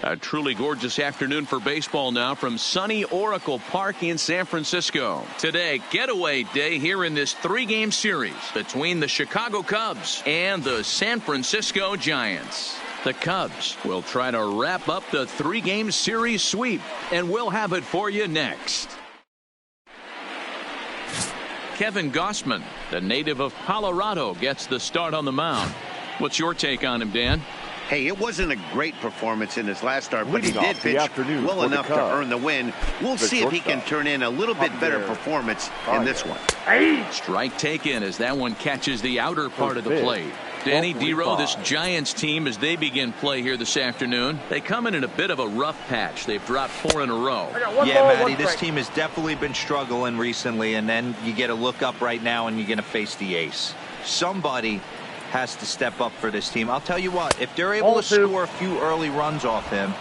A truly gorgeous afternoon for baseball now from sunny Oracle Park in San Francisco. Today, getaway day here in this three-game series between the Chicago Cubs and the San Francisco Giants. The Cubs will try to wrap up the three-game series sweep, and we'll have it for you next. Kevin Gausman, the native of Colorado, gets the start on the mound. What's your take on him, Dan? Hey, it wasn't a great performance in his last start, but he did pitch well enough to earn the win. We'll see if he can turn in a little bit better performance in this one. Strike taken as that one catches the outer part of the plate. Danny Dero, this Giants team, as they begin play here this afternoon, they come in a bit of a rough patch. They've dropped 4 in a row. Yeah, Matty, this team has definitely been struggling recently, and then you get a look up right now and you're going to face the ace. Somebody has to step up for this team. I'll tell you what, if they're able to score a few early runs off him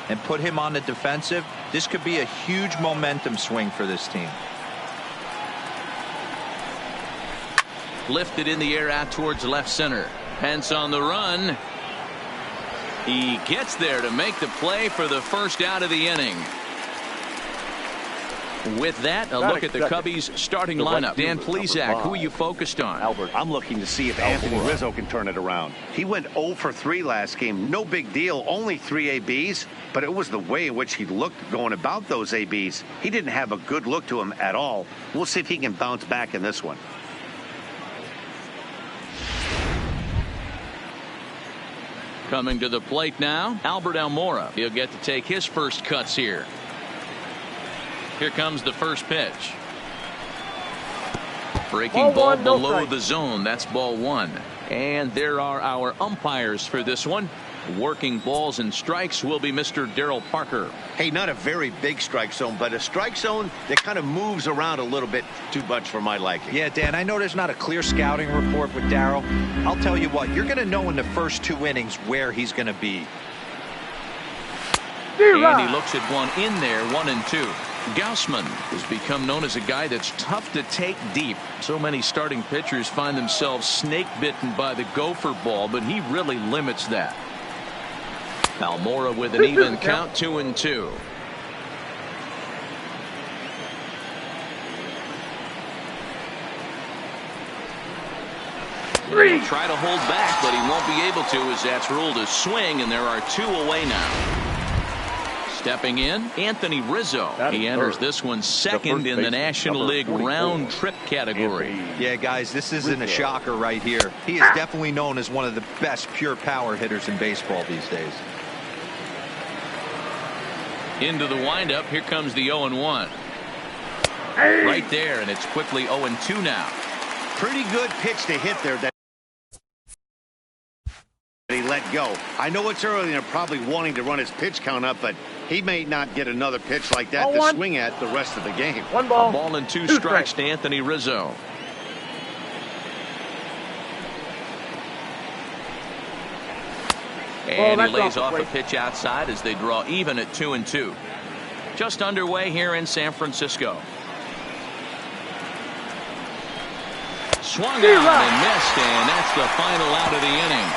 and put him on the defensive, this could be a huge momentum swing for this team. Lifted in the air out towards left center. Pence on the run. He gets there to make the play for the first out of the inning. With that, a look at the Cubbies starting lineup. Dan Plesac, who are you focused on? Albert, I'm looking to see if Anthony Rizzo can turn it around. He went 0 for 3 last game. No big deal, only 3 ABs, but it was the way in which he looked going about those ABs. He didn't have a good look to him at all. We'll see if he can bounce back in this one. Coming to the plate now, Albert Almora. He'll get to take his first cuts here. Here comes the first pitch. Breaking ball below the zone. That's ball 1. And there are our umpires for this one. Working balls and strikes will be Mr. Darryl Parker. Hey, not a very big strike zone, but a strike zone that kind of moves around a little bit too much for my liking. Yeah, Dan, I know there's not a clear scouting report with Darryl. I'll tell you what, you're going to know in the first 2 innings where he's going to be. And he looks at one in there, 1 and 2. Gausman has become known as a guy that's tough to take deep. So many starting pitchers find themselves snake bitten by the gopher ball, but he really limits that. Almora with an even count, 2 and 2. He'll try to hold back, but he won't be able to, as that's ruled a swing, and there are 2 away now. Stepping in, Anthony Rizzo. He enters this one second in the National League round trip category. Yeah, guys, this isn't a shocker right here. He is definitely known as one of the best pure power hitters in baseball these days. Into the windup, here comes the 0-1. Right there, and it's quickly 0-2 now. Pretty good pitch to hit there that he let go. I know it's early and they're probably wanting to run his pitch count up, but he may not get another pitch like that to swing at the rest of the game. 1 ball. A ball and 2 strikes to Anthony Rizzo. And he lays off a pitch outside as they draw even at 2 and 2. Just underway here in San Francisco. Swung out and missed, and that's the final out of the inning.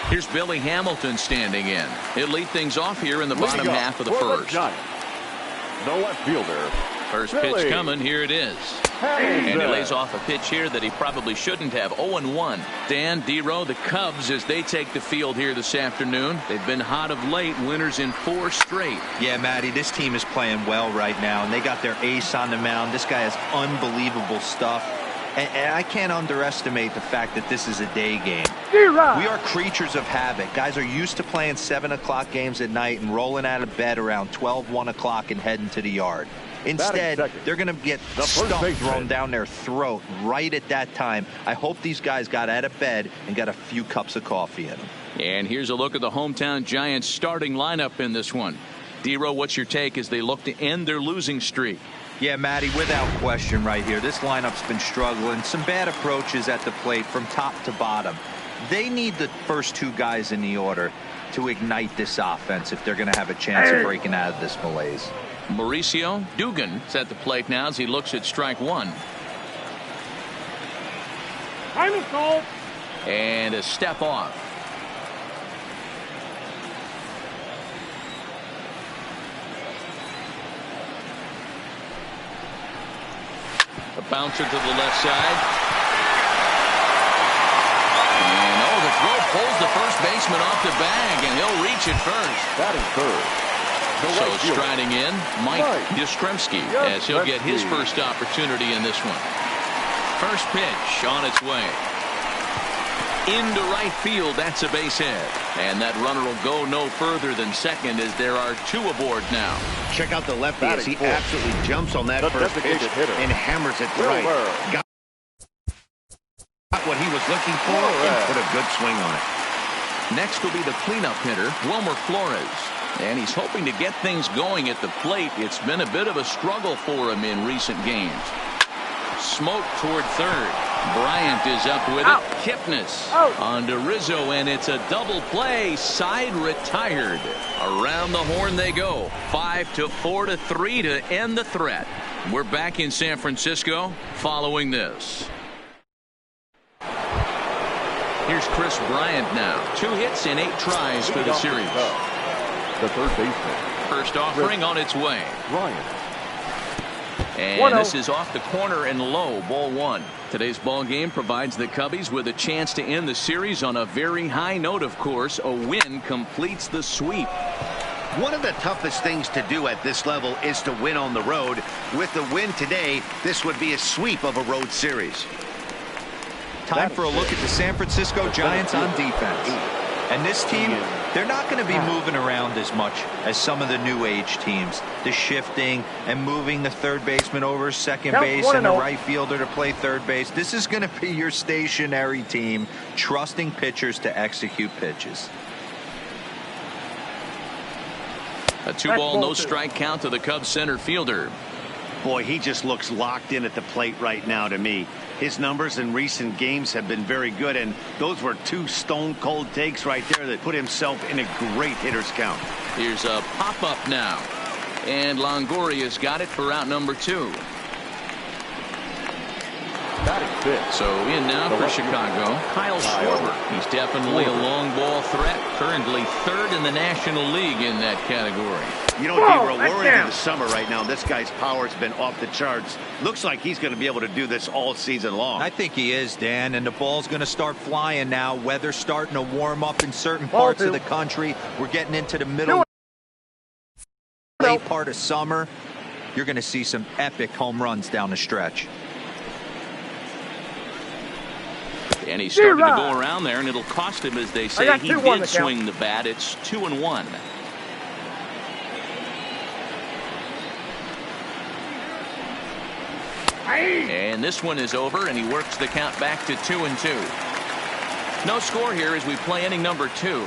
Here's Billy Hamilton standing in. He'll lead things off here in the bottom half of the first. The left fielder. First pitch coming. Here it is. And he lays off a pitch here that he probably shouldn't have. 0-1. Dan, Dero, the Cubs, as they take the field here this afternoon. They've been hot of late. Winners in 4 straight. Yeah, Matty, this team is playing well right now, and they got their ace on the mound. This guy has unbelievable stuff. And I can't underestimate the fact that this is a day game. We are creatures of habit. Guys are used to playing 7 o'clock games at night and rolling out of bed around 12, 1 o'clock and heading to the yard. Instead, they're going to get stuff thrown down their throat right at that time. I hope these guys got out of bed and got a few cups of coffee in them. And here's a look at the hometown Giants starting lineup in this one. Dero, what's your take as they look to end their losing streak? Yeah, Matty, without question right here. This lineup's been struggling. Some bad approaches at the plate from top to bottom. They need the first 2 guys in the order to ignite this offense if they're going to have a chance of breaking out of this malaise. Mauricio Dugan is at the plate now as he looks at strike 1. Final call. And a step off. A bouncer to the left side. And the throw pulls the first baseman off the bag, and he'll reach it first. That is third. So striding in, Mike Yastrzemski, as he'll get his first opportunity in this one. First pitch on its way. Into right field, that's a base hit. And that runner will go no further than second as there are two aboard now. Check out the lefty as he absolutely jumps on that first pitch and hammers it to right. Got what he was looking for and put a good swing on it. Next will be the cleanup hitter, Wilmer Flores. And he's hoping to get things going at the plate. It's been a bit of a struggle for him in recent games. Smoke toward third. Bryant is up with it. Kipnis on to Rizzo, and it's a double play. Side retired. Around the horn they go. 5-4-3 to end the threat. We're back in San Francisco following this. Here's Chris Bryant now. 2 hits in 8 tries for the series. The third baseman. First offering on its way. Bryant. And this is off the corner and low, ball 1. Today's ball game provides the Cubbies with a chance to end the series on a very high note, of course. A win completes the sweep. One of the toughest things to do at this level is to win on the road. With the win today, this would be a sweep of a road series. Time for a look at the San Francisco Giants on defense. And this team, they're not going to be moving around as much as some of the new age teams. The shifting and moving the third baseman over second base and the right fielder to play third base. This is going to be your stationary team, trusting pitchers to execute pitches. A 2-ball, no strike count to the Cubs center fielder. Boy, he just looks locked in at the plate right now to me. His numbers in recent games have been very good, and those were 2 stone-cold takes right there that put himself in a great hitter's count. Here's a pop-up now, and Longoria's got it for out number 2. So in now for Chicago, Kyle Schwarber. He's definitely a long ball threat, currently 3rd in the National League in that category. You know, D, we're worried in the summer right now. This guy's power's been off the charts. Looks like he's going to be able to do this all season long. I think he is, Dan, and the ball's going to start flying now. Weather's starting to warm up in certain parts of the country. We're getting into the middle, late part of summer. You're going to see some epic home runs down the stretch. And he started to go around there, and it'll cost him, as they say. He did swing the bat. It's 2-1. And this one is over, and he works the count back to 2-2. No score here as we play inning number 2.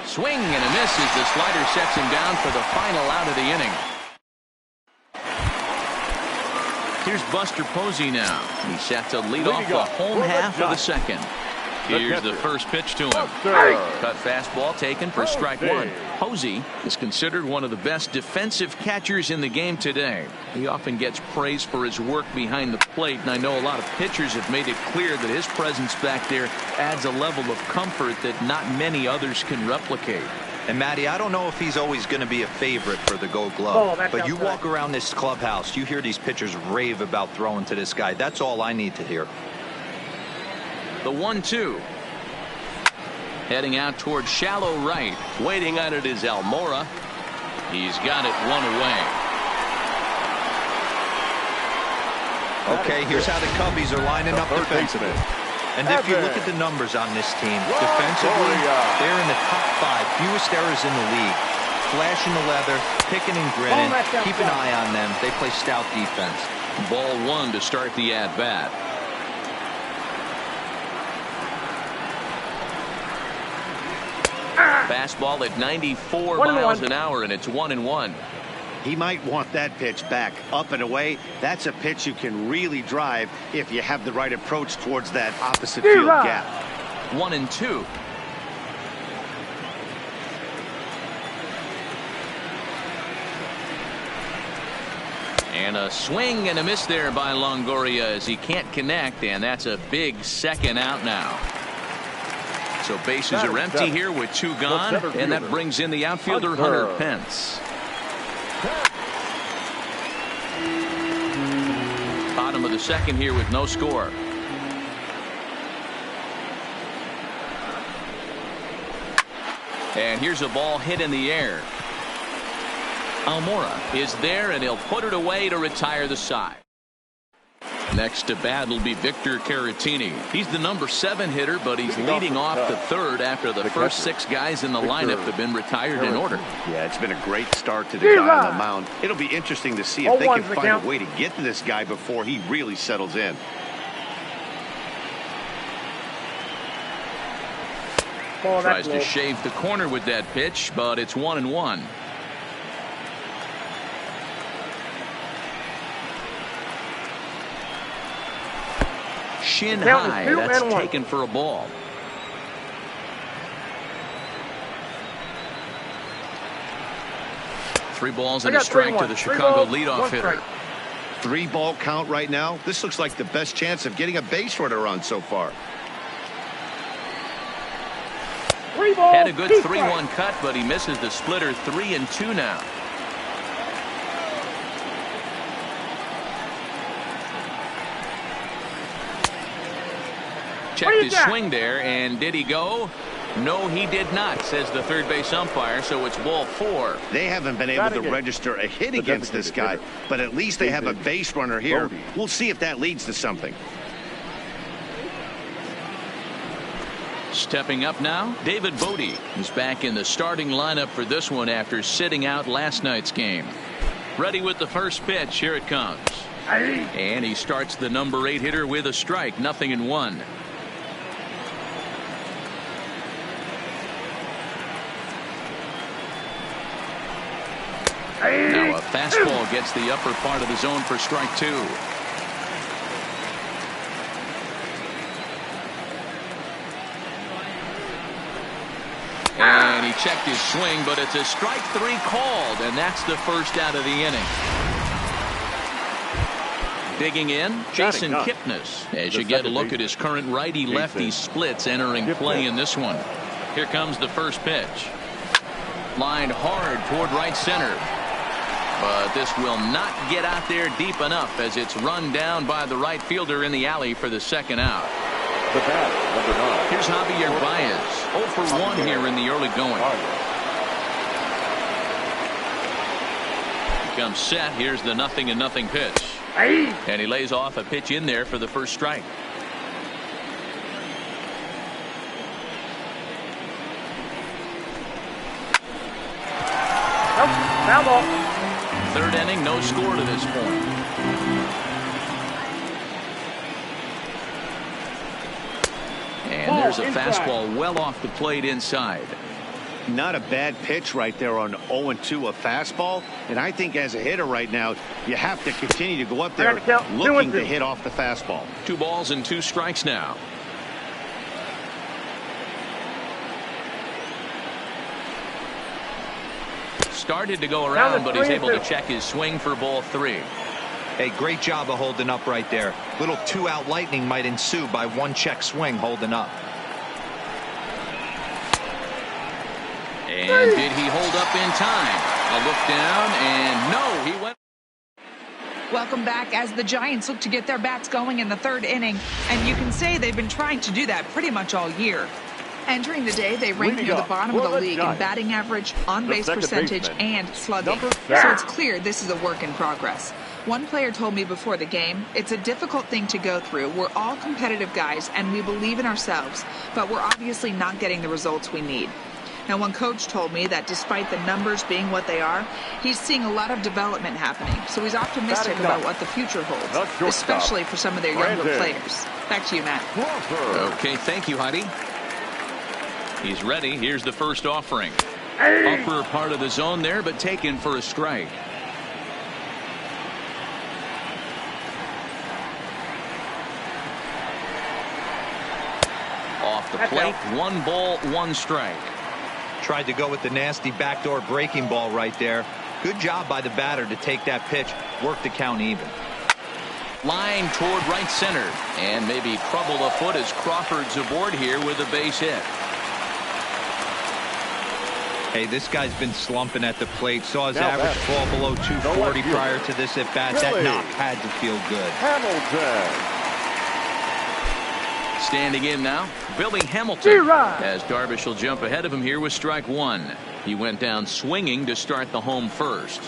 Swing and a miss as the slider sets him down for the final out of the inning. Here's Buster Posey now. He's set to lead off the home half of the second. Here's the first pitch to him. Cut fastball taken for strike 1. Posey is considered one of the best defensive catchers in the game today. He often gets praise for his work behind the plate, and I know a lot of pitchers have made it clear that his presence back there adds a level of comfort that not many others can replicate. And Matty, I don't know if he's always going to be a favorite for the Gold Glove, but you walk around this clubhouse, you hear these pitchers rave about throwing to this guy. That's all I need to hear. The 1-2. Heading out toward shallow right. Waiting on it is Almora. He's got it 1 away. Okay, here's how the Cubbies are lining up defensively. And if you look at the numbers on this team, defensively, they're in the top 5. Fewest errors in the league. Flashing the leather, picking and grinning. Keep an eye on them. They play stout defense. Ball 1 to start the at-bat. Fastball at 94 miles an hour, and it's 1-1. He might want that pitch back. Up and away, that's a pitch you can really drive if you have the right approach towards that opposite field gap. 1-2. And a swing and a miss there by Longoria as he can't connect, and that's a big second out now. So bases are empty here with 2 gone, and that brings in the outfielder Hunter Pence. of the second here with no score. And here's a ball hit in the air. Almora is there, and he'll put it away to retire the side. Next to bat will be Victor Caratini. He's the number 7 hitter, but he's leading off the third after the first 6 guys in the lineup have been retired in order. Yeah, it's been a great start to the guy on the mound. It'll be interesting to see if they can find a way to get to this guy before he really settles in. Tries to shave the corner with that pitch, but it's 1-1. Shin high, that's taken for a ball. Three balls and a strike to the Chicago leadoff hitter. 3-ball count right now. This looks like the best chance of getting a base runner on so far. Had a good 3-1 cut, but he misses the splitter. 3-2 now. Checked his swing there, and did he go? No, he did not, says the third base umpire, so it's ball 4. They haven't been able to register a hit against this guy, but at least they have a base runner here. We'll see if that leads to something. Stepping up now, David Bote is back in the starting lineup for this one after sitting out last night's game. Ready with the first pitch. Here it comes. And he starts the number 8 hitter with a strike. 0-1. Now a fastball gets the upper part of the zone for strike 2. And he checked his swing, but it's a strike 3 called, and that's the first out of the inning. Digging in, Jason Kipnis, as you get a look at his current righty-lefty splits entering play in this one. Here comes the first pitch. Lined hard toward right center. But this will not get out there deep enough as it's run down by the right fielder in the alley for the second out. The bat, number 9. Here's Javier Baez, 0 for 1 here in the early going. He comes set. Here's the 0-0 pitch. And he lays off a pitch in there for the first strike. Foul ball. Third inning, no score to this point. And there's a fastball well off the plate inside. Not a bad pitch right there on 0-2, a fastball. And I think as a hitter right now, you have to continue to go up there looking to hit off the fastball. 2 balls and 2 strikes now. Started to go around, but he's able to check his swing for ball 3. Hey, great job of holding up right there. Little 2-out lightning might ensue by 1 check swing holding up. And did he hold up in time? A look down, and no, he went. Welcome back as the Giants look to get their bats going in the 3rd inning. And you can say they've been trying to do that pretty much all year. Entering the day, they rank near the bottom of the league in batting average, on-base percentage, and slugging. So it's clear this is a work in progress. One player told me before the game, it's a difficult thing to go through. We're all competitive guys, and we believe in ourselves, but we're obviously not getting the results we need. Now, one coach told me that despite the numbers being what they are, he's seeing a lot of development happening. So he's optimistic about what the future holds, especially for some of their younger players. Back to you, Matt. Okay, thank you, Heidi. He's ready. Here's the first offering. Upper part of the zone there, but taken for a strike. Off the plate, 1 ball, 1 strike. Tried to go with the nasty backdoor breaking ball right there. Good job by the batter to take that pitch, work the count even. Line toward right center, and maybe trouble afoot as Crawford's aboard here with a base hit. Hey, this guy's been slumping at the plate. Saw his average fall below 240 prior to this at bat. That knock had to feel good. Hamilton. Standing in now, Billy Hamilton, as Darvish will jump ahead of him here with strike one. He went down swinging to start the home first.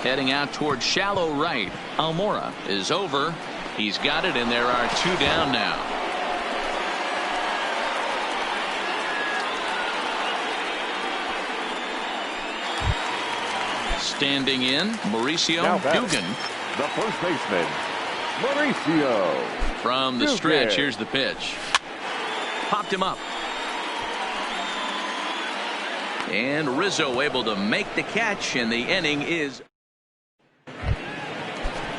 Heading out toward shallow right. Almora is over. He's got it, and there are two down now. Standing in, Mauricio Dugan. The first baseman, Mauricio. From the stretch, here's the pitch. Popped him up. And Rizzo able to make the catch, and the inning is.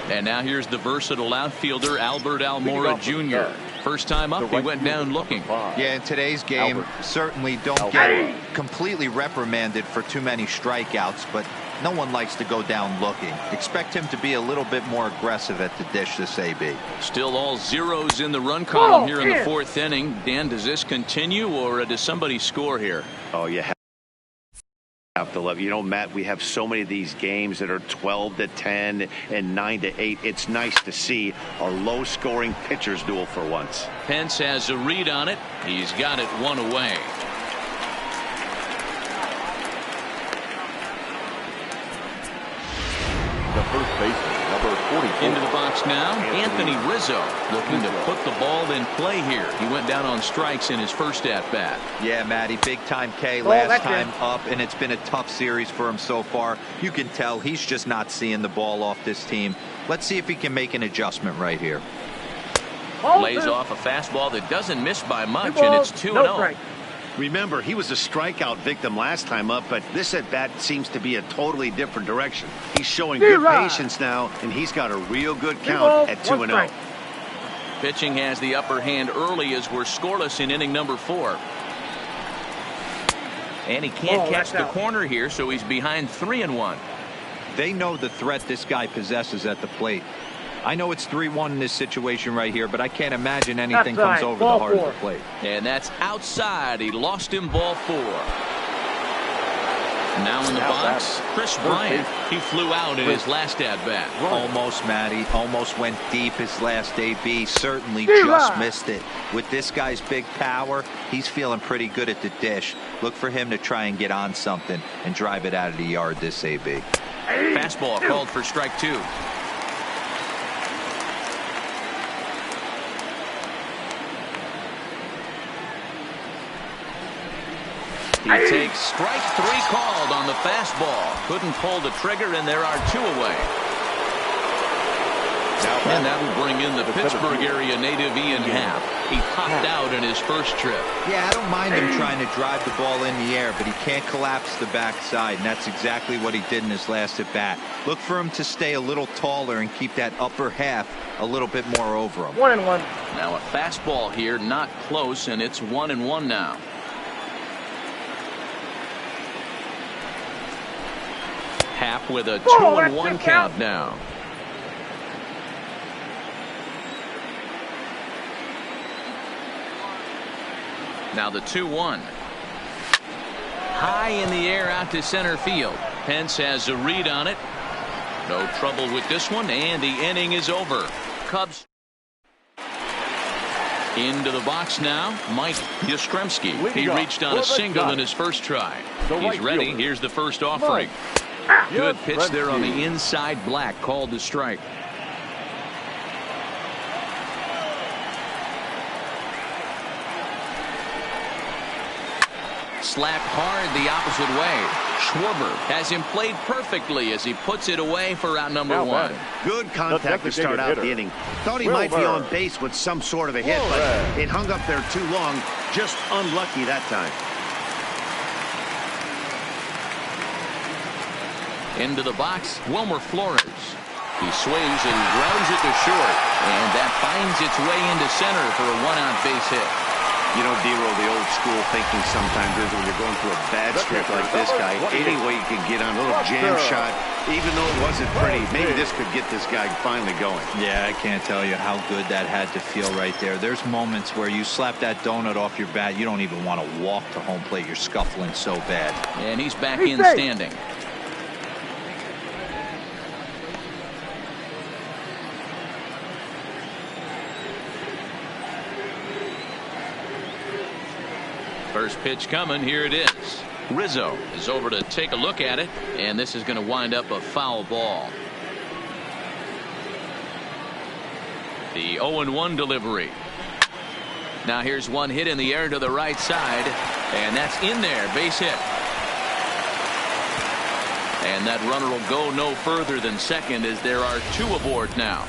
And now here's the versatile outfielder, Albert Almora Jr. First time up, he went down looking. Yeah, in today's game, certainly don't get completely reprimanded for too many strikeouts, but no one likes to go down looking. Expect him to be a little bit more aggressive at the dish this AB. Still all zeros in the run column here in the fourth inning. Dan, does this continue, or does somebody score here? Oh, you have to love. You know, Matt, we have so many of these games that are 12-10 and 9-8. It's nice to see a low-scoring pitchers duel for once. Pence has a read on it. He's got it one away. The first baseman, number 44. Into the box now, Anthony Rizzo looking to put the ball in play here. He went down on strikes in his first at-bat. Yeah, Matty, big-time K last time up, and it's been a tough series for him so far. You can tell he's just not seeing the ball off this team. Let's see if he can make an adjustment right here. Lays off a fastball that doesn't miss by much, and it's 2-0. Remember, he was a strikeout victim last time up, but this at-bat seems to be a totally different direction. He's showing good patience now, and he's got a real good count at 2-0. Pitching has the upper hand early as we're scoreless in inning number 4. And he can't catch the corner here, so he's behind 3-1. They know the threat this guy possesses at the plate. I know it's 3-1 in this situation right here, but I can't imagine anything comes over the heart of the plate. And that's outside. He lost him, ball 4. Now in the box, Chris Bryant. He flew out in his last at-bat. Almost, Matty. Almost went deep his last AB. Certainly just missed it. With this guy's big power, he's feeling pretty good at the dish. Look for him to try and get on something and drive it out of the yard this AB. Fastball called for strike 2. He takes strike 3 called on the fastball. Couldn't pull the trigger, and there are 2 away. And that will bring in the Pittsburgh area native Ian Happ. He popped out in his first trip. Yeah, I don't mind him trying to drive the ball in the air, but he can't collapse the backside, and that's exactly what he did in his last at-bat. Look for him to stay a little taller and keep that upper half a little bit more over him. 1-1. Now a fastball here, not close, and it's 1-1 now. Happ with a 2-1 count now. Now the 2-1. High in the air out to center field. Pence has a read on it. No trouble with this one, and the inning is over. Cubs into the box now. Mike Yastrzemski. He reached on a single in his first try. He's ready. Here's the first offering. Good pitch there on the inside black, called to strike. Slapped hard the opposite way. Schwarber has him played perfectly as he puts it away for out number 1. Good contact to start out the inning. Thought he might be on base with some sort of a hit, but it hung up there too long. Just unlucky that time. Into the box, Wilmer Flores. He swings and grounds it to short, and that finds its way into center for a 1-out base hit. You know, Dero, the old school thinking sometimes is when you're going through a bad streak like this guy, any way you can get on a little jam shot, even though it wasn't pretty, maybe this could get this guy finally going. Yeah, I can't tell you how good that had to feel right there. There's moments where you slap that donut off your bat, you don't even want to walk to home plate. You're scuffling so bad. And he's back in standing. First pitch coming. Here it is. Rizzo is over to take a look at it, and this is going to wind up a foul ball. The 0-1 delivery. Now here's one hit in the air to the right side, and that's in there. Base hit. And that runner will go no further than second as there are two aboard now.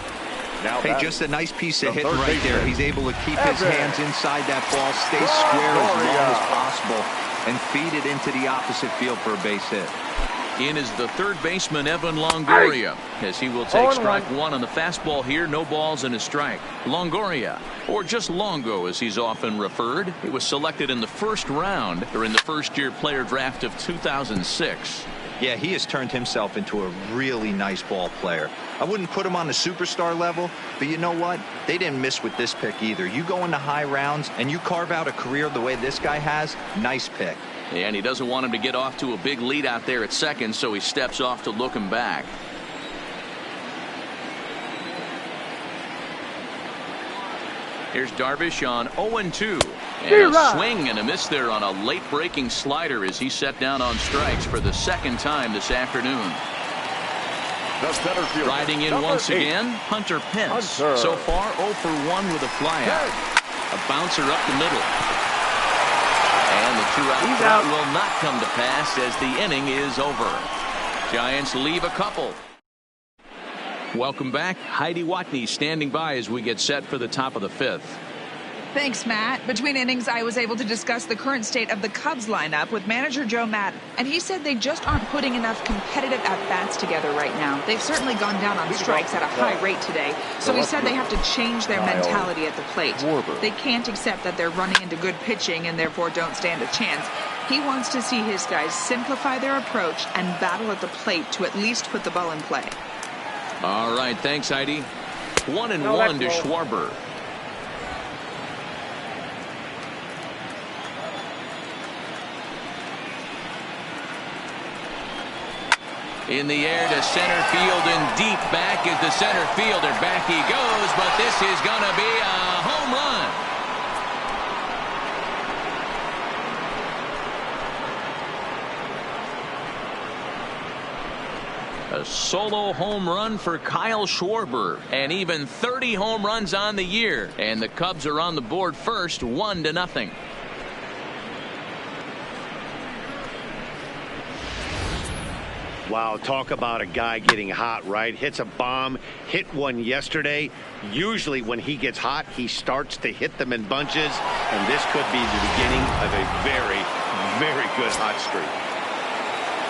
Hey, just a nice piece of hitting right there. He's able to keep his hands inside that ball, stay square as long as possible, and feed it into the opposite field for a base hit. In is the third baseman, Evan Longoria, as he will take strike one on the fastball here. No balls and a strike. Longoria, or just Longo as he's often referred. He was selected in the first round during the first-year player draft of 2006. Yeah, he has turned himself into a really nice ball player. I wouldn't put him on the superstar level, but you know what? They didn't miss with this pick either. You go into high rounds and you carve out a career the way this guy has, nice pick. And he doesn't want him to get off to a big lead out there at second, so he steps off to look him back. Here's Darvish on 0-2. And a swing and a miss there on a late breaking slider as he set down on strikes for the second time this afternoon. Riding in once again, Hunter Pence. So far 0 for 1 with a flyout. A bouncer up the middle. And the two-out throw will not come to pass as the inning is over. Giants leave a couple. Welcome back. Heidi Watney standing by as we get set for the top of the fifth. Thanks, Matt. Between innings, I was able to discuss the current state of the Cubs lineup with manager Joe Maddon, and he said they just aren't putting enough competitive at-bats together right now. They've certainly gone down on strikes at a high rate today, so he said they have to change their mentality at the plate. They can't accept that they're running into good pitching and therefore don't stand a chance. He wants to see his guys simplify their approach and battle at the plate to at least put the ball in play. All right, thanks, Heidi. 1-1 to Schwarber. In the air to center field and deep back is the center fielder. Back he goes, but this is going to be a home run. A solo home run for Kyle Schwarber, and even 30 home runs on the year. And the Cubs are on the board first, 1-0. Wow, talk about a guy getting hot, right? Hits a bomb, hit one yesterday. Usually when he gets hot, he starts to hit them in bunches, and this could be the beginning of a very, very good hot streak.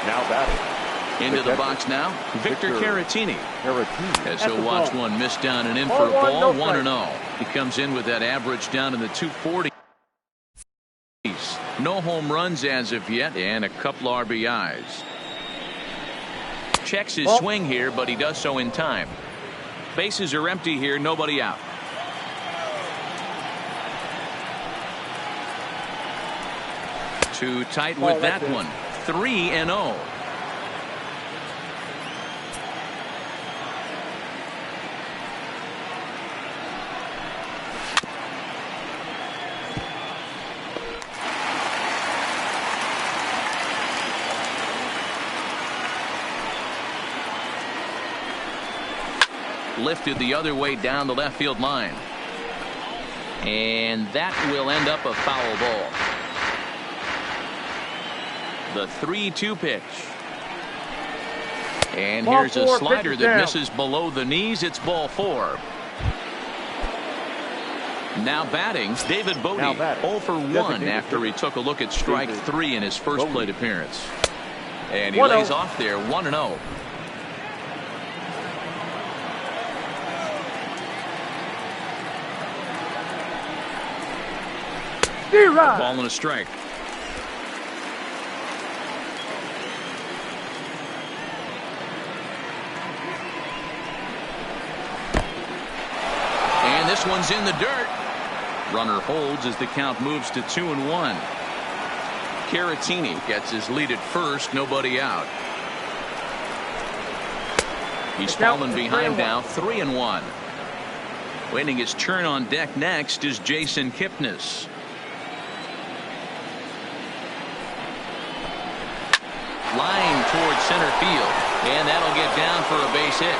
Now batting. Into the box now, Victor Caratini. As he'll watch one miss down and in for a ball, 1-0. He comes in with that average down in the 240s. No home runs as of yet, and a couple RBIs. Checks his swing here, but he does so in time. Bases are empty here, nobody out. Too tight with that one. 3-0. Lifted the other way down the left field line. And that will end up a foul ball. The 3-2 pitch. And here's a slider that misses below the knees. It's ball 4. Now batting, David Bodie, 0 for 1 after he took a look at strike 3 in his first plate appearance. And he lays off there, 1-0. Ball and a strike. And this one's in the dirt. Runner holds as the count moves to 2-1. Caratini gets his lead at first, nobody out. He's fallen behind now, 3-1. Waiting his turn on deck next is Jason Kipnis. Line towards center field, and that'll get down for a base hit.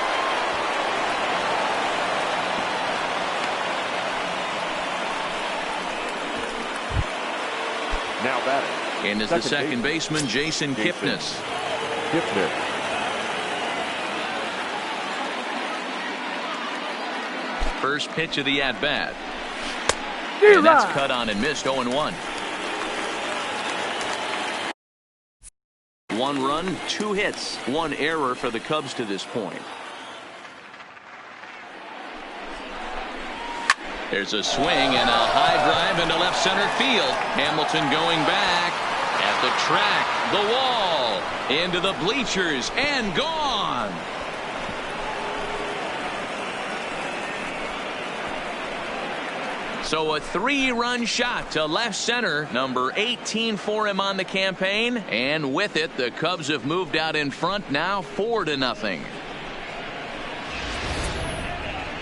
Now batting. And is the second baseman, Jason Kipnis. First pitch of the at-bat. And that's cut on and missed, 0-1. 1 run, 2 hits, 1 error for the Cubs to this point. There's a swing and a high drive into left center field. Hamilton going back at the track, the wall, into the bleachers, and gone. So a 3-run shot to left center, number 18 for him on the campaign, and with it the Cubs have moved out in front now 4-0.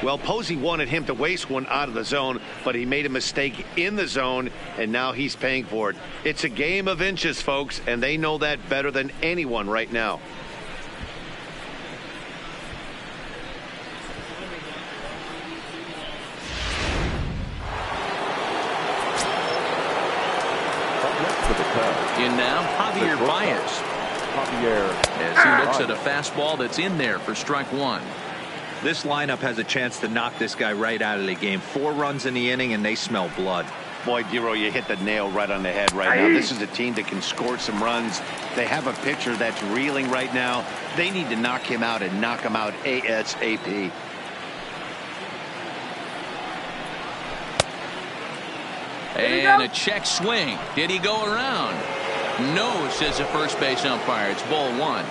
Well, Posey wanted him to waste one out of the zone, but he made a mistake in the zone, and now he's paying for it. It's a game of inches, folks, and they know that better than anyone right now. In now, Javier Baez. As he looks at a fastball that's in there for strike 1. This lineup has a chance to knock this guy right out of the game. 4 runs in the inning, and they smell blood. Boy, Dero, you hit the nail right on the head right now. This is a team that can score some runs. They have a pitcher that's reeling right now. They need to knock him out and knock him out ASAP. And a check swing. Did he go around? No, says the first base umpire. It's ball 1.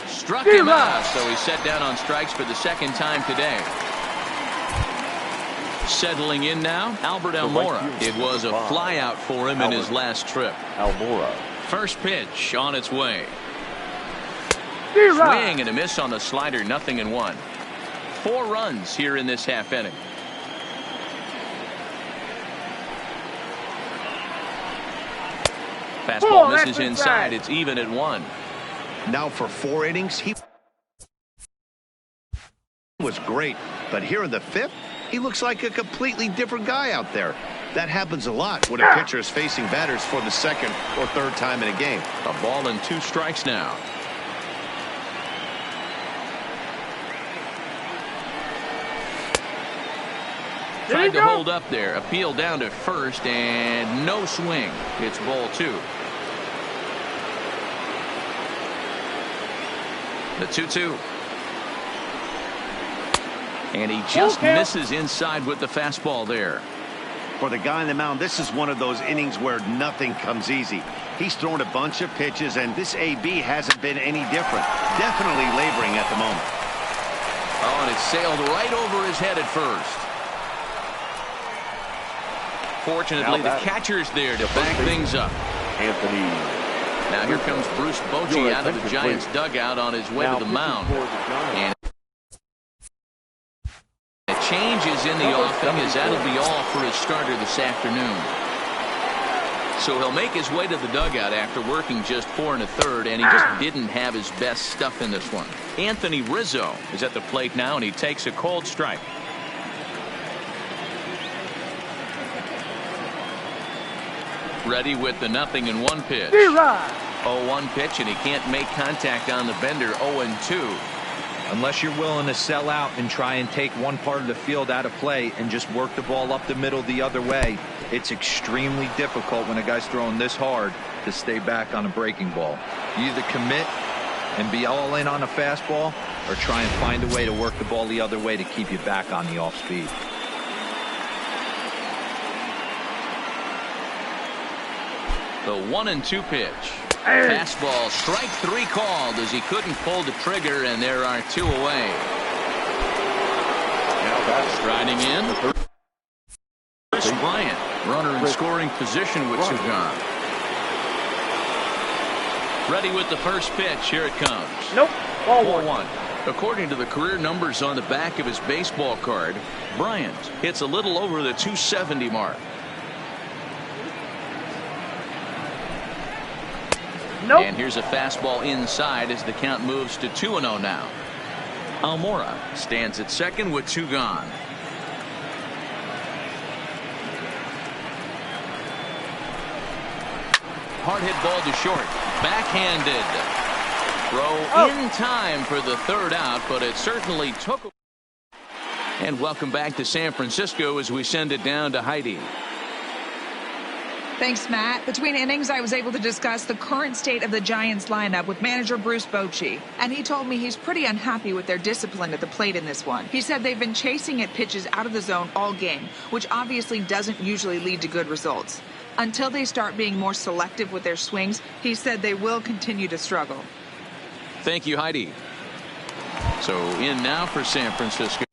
Struck him out, so he's set down on strikes for the second time today. Settling in now, Albert Almora. It was a flyout for him in his last trip. First pitch on its way. Swing and a miss on the slider, 0-1. 4 runs here in this half inning. Fastball misses inside. It's even at 1. Now for 4 innings, he was great, but here in the 5th, he looks like a completely different guy out there. That happens a lot when a pitcher is facing batters for the 2nd or 3rd time in a game. A ball and 2 strikes now. Tried to hold up there. Appeal down to first, and no swing. It's ball 2. The 2-2. And he just misses inside with the fastball there. For the guy on the mound, this is one of those innings where nothing comes easy. He's thrown a bunch of pitches, and this AB hasn't been any different. Definitely laboring at the moment. Oh, and it sailed right over his head at first. Fortunately, the catcher's there to back things up. Now here comes Bruce Bochy out of the Giants dugout on his way to the mound. And a change is in the offing, as that'll be all for his starter this afternoon. So he'll make his way to the dugout after working just 4 1/3, and he just didn't have his best stuff in this one. Anthony Rizzo is at the plate now, and he takes a cold strike. Ready with the 0-1 pitch. 0-1 pitch, and he can't make contact on the bender. 0-2. Unless you're willing to sell out and try and take one part of the field out of play and just work the ball up the middle the other way, it's extremely difficult when a guy's throwing this hard to stay back on a breaking ball. You either commit and be all in on a fastball, or try and find a way to work the ball the other way to keep you back on the off speed. The 1-2 pitch. Fastball, strike 3 called as he couldn't pull the trigger, and there are 2 away. Striding in, Chris Bryant, runner in scoring position with 2 gone. Ready with the first pitch. Here it comes. Nope. Ball 1. According to the career numbers on the back of his baseball card, Bryant hits a little over the 270 mark. Nope. And here's a fastball inside as the count moves to 2-0 now. Almora stands at second with 2 gone. Hard hit ball to short. Backhanded. Throw in time for the 3rd out, but it certainly took. And welcome back to San Francisco as we send it down to Heidi. Thanks, Matt. Between innings, I was able to discuss the current state of the Giants lineup with manager Bruce Bochy, and he told me he's pretty unhappy with their discipline at the plate in this one. He said they've been chasing at pitches out of the zone all game, which obviously doesn't usually lead to good results. Until they start being more selective with their swings, he said they will continue to struggle. Thank you, Heidi. So in now for San Francisco.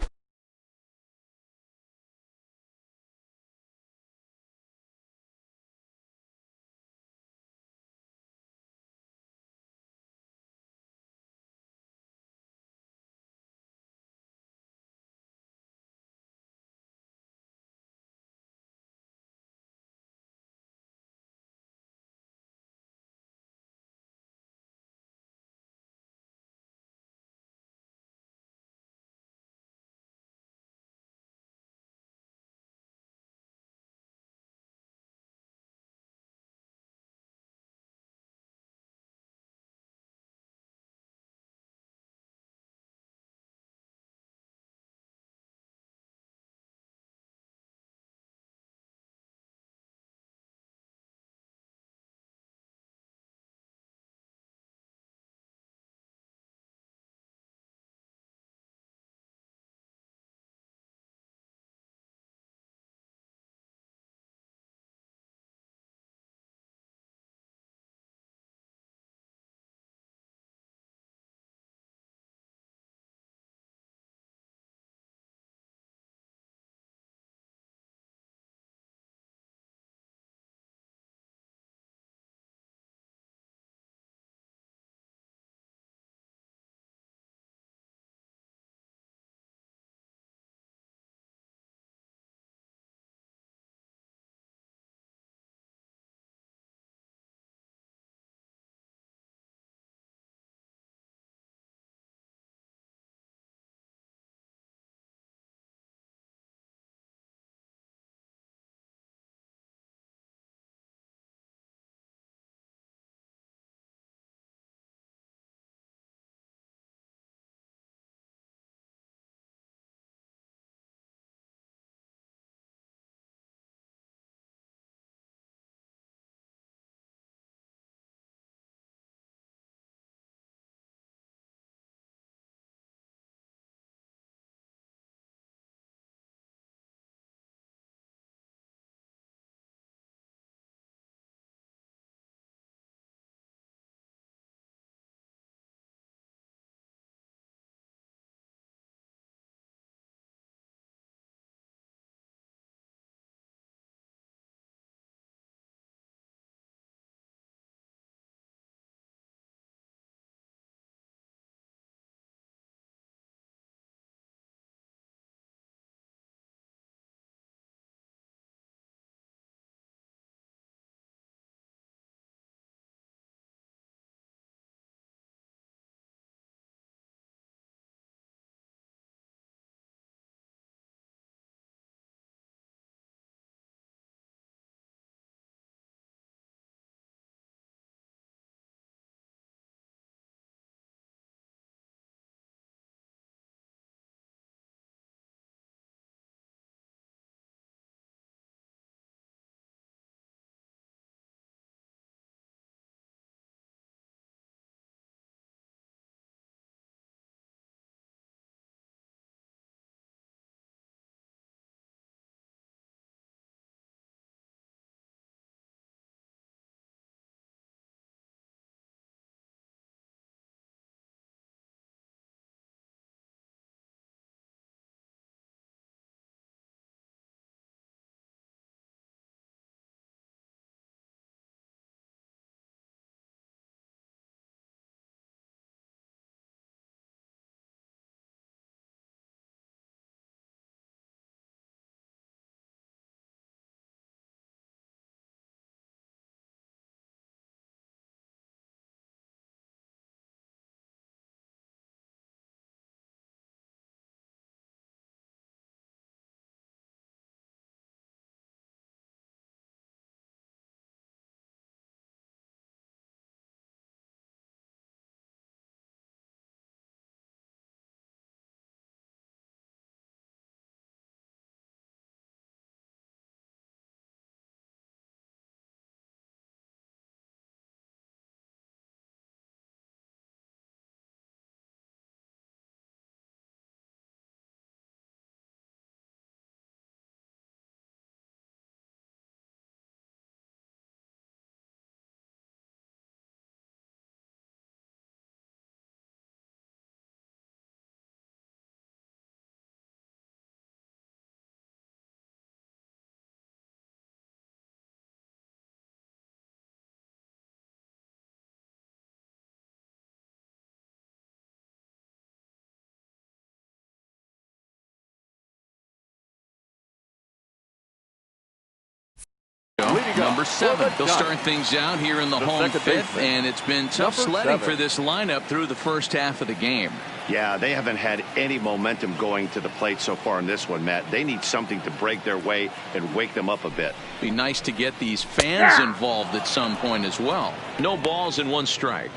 Number 7. They'll start things out here in the home fifth, and it's been tough sledding for this lineup through the first half of the game. Yeah, they haven't had any momentum going to the plate so far in this one, Matt. They need something to break their way and wake them up a bit. Be nice to get these fans involved at some point as well. No balls and 1 strike.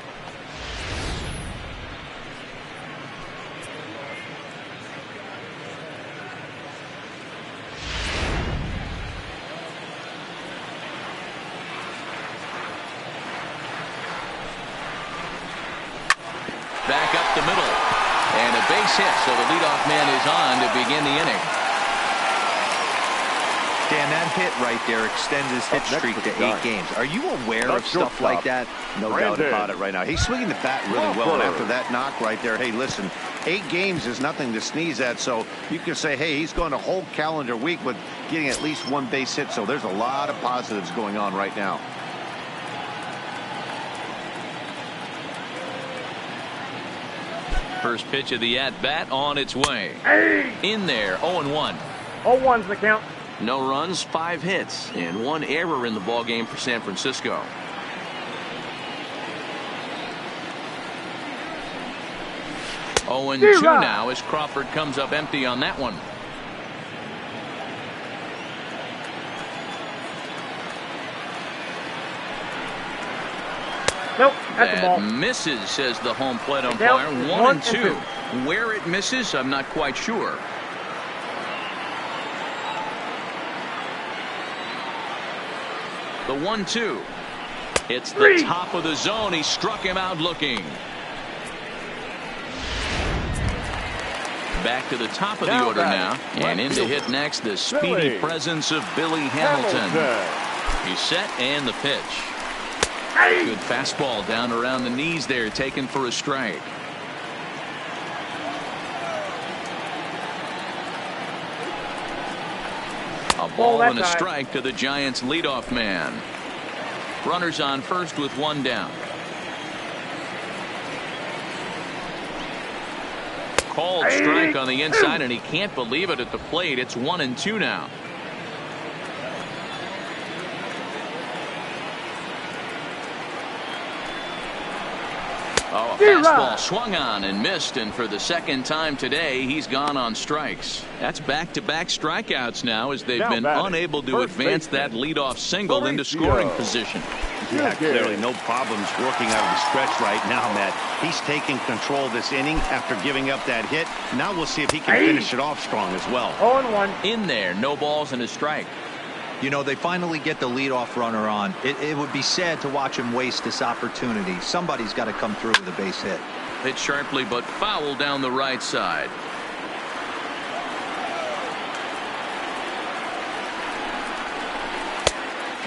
Back up the middle. And a base hit, so the leadoff man is on to begin the inning. Dan, that hit right there extends his hit streak to 8 games. Are you aware of stuff like that? No doubt about it right now. He's swinging the bat really well, and after that knock right there, hey, listen, 8 games is nothing to sneeze at, so you can say, hey, he's going a whole calendar week with getting at least 1 base hit, so there's a lot of positives going on right now. First pitch of the at-bat on its way. In there, 0-1. 0-1's the count. No runs, 5 hits, and 1 error in the ballgame for San Francisco. Oh, and 2 now as Crawford comes up empty on that one. Nope, that's a ball. Misses, says the home plate umpire. 1-2. Where it misses, I'm not quite sure. The 1-2. It's the top of the zone. He struck him out looking. Back to the top of the order now. And in to hit next, the speedy presence of Billy Hamilton. He's set and the pitch. Good fastball down around the knees there, taken for a strike. A ball and a strike to the Giants leadoff man. Runners on first with 1 down. Called strike on the inside, and he can't believe it at the plate. It's 1-2 now. Oh, a fastball swung on and missed, and for the 2nd time today, he's gone on strikes. That's back-to-back strikeouts now as they've been unable to advance that leadoff single into scoring position. Yeah, clearly no problems working out of the stretch right now, Matt. He's taking control of this inning after giving up that hit. Now we'll see if he can finish it off strong as well. 0-1. In there, no balls and a strike. You know, they finally get the leadoff runner on. It would be sad to watch him waste this opportunity. Somebody's got to come through with a base hit. Hit sharply but foul down the right side.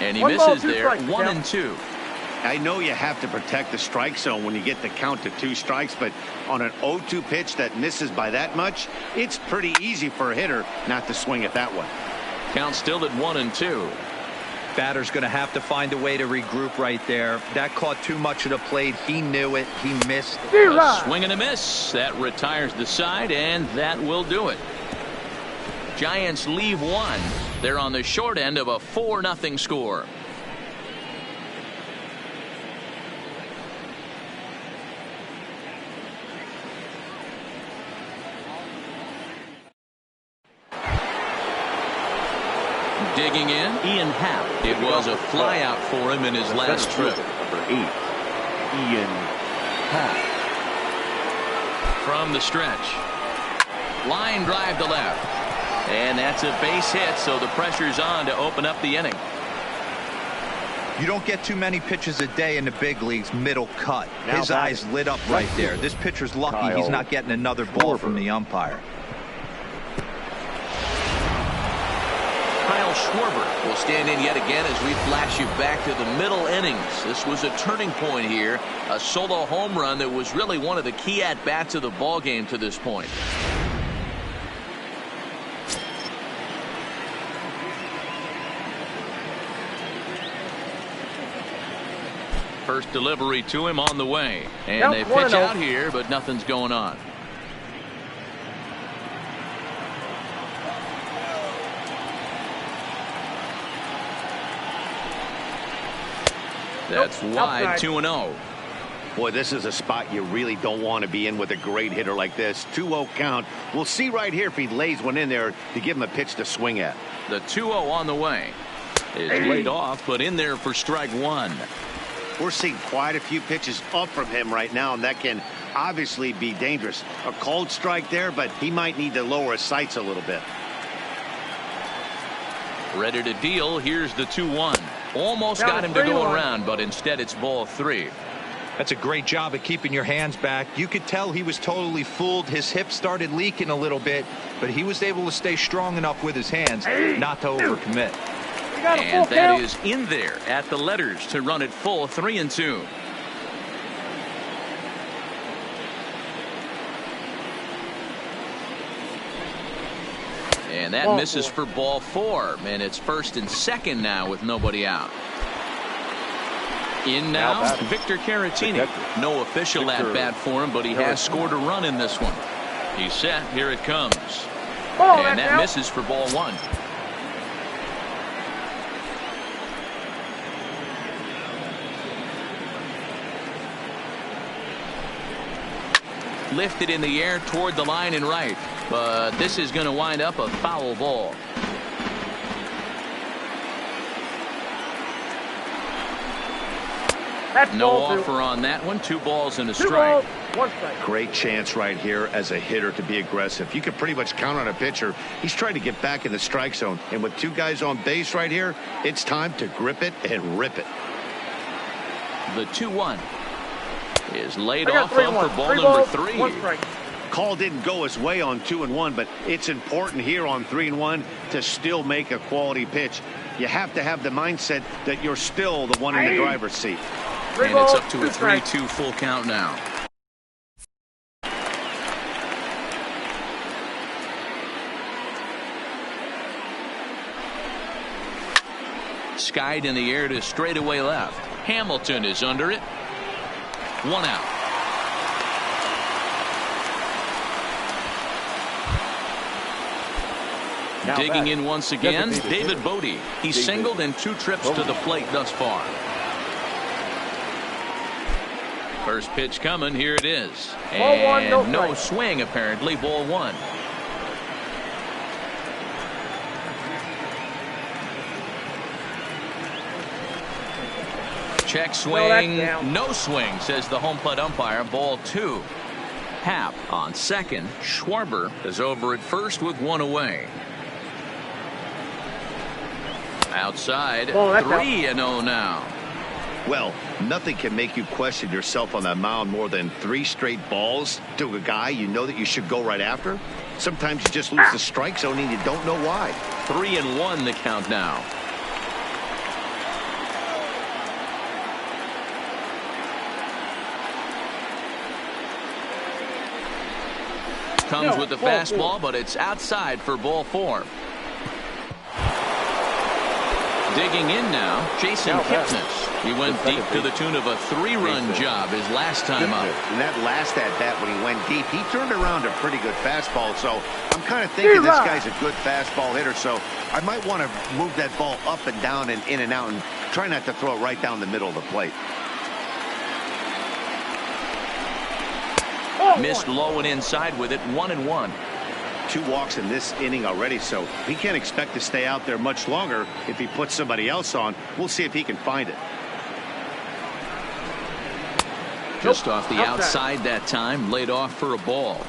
And he misses there. 1-2. I know you have to protect the strike zone when you get the count to 2 strikes, but on an 0-2 pitch that misses by that much, it's pretty easy for a hitter not to swing at that one. Count still at 1-2. Batter's going to have to find a way to regroup right there. That caught too much of the plate. He knew it. He missed. A swing and a miss. That retires the side, and that will do it. Giants leave 1. They're on the short end of a 4-0 score. Digging in, Ian Happ. It was a flyout for him in his last trip. Number 8, Ian Happ. From the stretch. Line drive to left. And that's a base hit, so the pressure's on to open up the inning. You don't get too many pitches a day in the big leagues middle cut. His eyes lit up right there. This pitcher's lucky he's not getting another ball from the umpire. Kyle Schwarber will stand in yet again as we flash you back to the middle innings. This was a turning point here. A solo home run that was really one of the key at-bats of the ball game to this point. First delivery to him on the way. And they pitch out here, but nothing's going on. That's wide, outside. 2-0. Boy, this is a spot you really don't want to be in with a great hitter like this. 2-0 count. We'll see right here if he lays one in there to give him a pitch to swing at. The 2-0 on the way. Is laid off, but in there for strike one. We're seeing quite a few pitches up from him right now, and that can obviously be dangerous. A cold strike there, but he might need to lower his sights a little bit. Ready to deal. Here's the 2-1. Almost Down got him to go 3-1. around, but instead it's ball 3. That's a great job of keeping your hands back. You could tell he was totally fooled. His hip started leaking a little bit, but he was able to stay strong enough with his hands not to overcommit. We got a And full that count. is in there at the letters to run it full, 3-2. And that Ball misses 4. for ball 4. And it's first and second now with nobody out. In now, batting. Victor Caratini. Protected. No official Victor at-bat for him, but he has scored a run in this one. He's set. Here it comes. Ball, And that's that out. misses for ball 1. Lifted in the air toward the line and right. But this is going to wind up a foul ball. That's No ball 2. offer on that one. 2 balls and a 2 strike. balls, 1 strike. Great chance right here as a hitter to be aggressive. You can pretty much count on a pitcher. He's trying to get back in the strike zone. And with 2 guys on base right here, it's time to grip it and rip it. The 2-1 is laid I got off 3 up and 1. for ball 3 number balls, 3. 1 strike. Call didn't go his way on 2-1, but it's important here on 3-1 to still make a quality pitch. You have to have the mindset that you're still the one in the driver's seat. 3 And it's balls, up to 2 a strikes. 3-2 full count now. Skied in the air to straightaway left. Hamilton is under it. 1 out. Now Digging back. in once again, Designated David hitter. Bodie. He's David singled in 2 trips to the plate thus far. First pitch coming. Here it is. Ball 1, no And no strike. swing, apparently. Ball 1. Check swing. down. No swing, says the home plate umpire. Ball 2. Happ on second. Schwarber is over at first with 1 away. Outside, Oh, that's out. 3-0 now. Well, nothing can make you question yourself on that mound more than 3 straight balls to a guy you know that you should go right after. Sometimes you just lose the strike zone and you don't know why. 3-1 the count now. Comes with the ball fastball, 4. but it's outside for ball 4. Digging in now, Jason Now back. Kipnis. He went The deep second to the tune of a 3-run baseman. job his last time up. And that last at-bat when he went deep, he turned around a pretty good fastball. So I'm kind of thinking this guy's a good fastball hitter. So I might want to move that ball up and down and in and out and try not to throw it right down the middle of the plate. Missed low and inside with it. 1-1. 2 walks in this inning already, so he can't expect to stay out there much longer if he puts somebody else on. We'll see if he can find it. Just off the Outside. outside that time, laid off for a ball.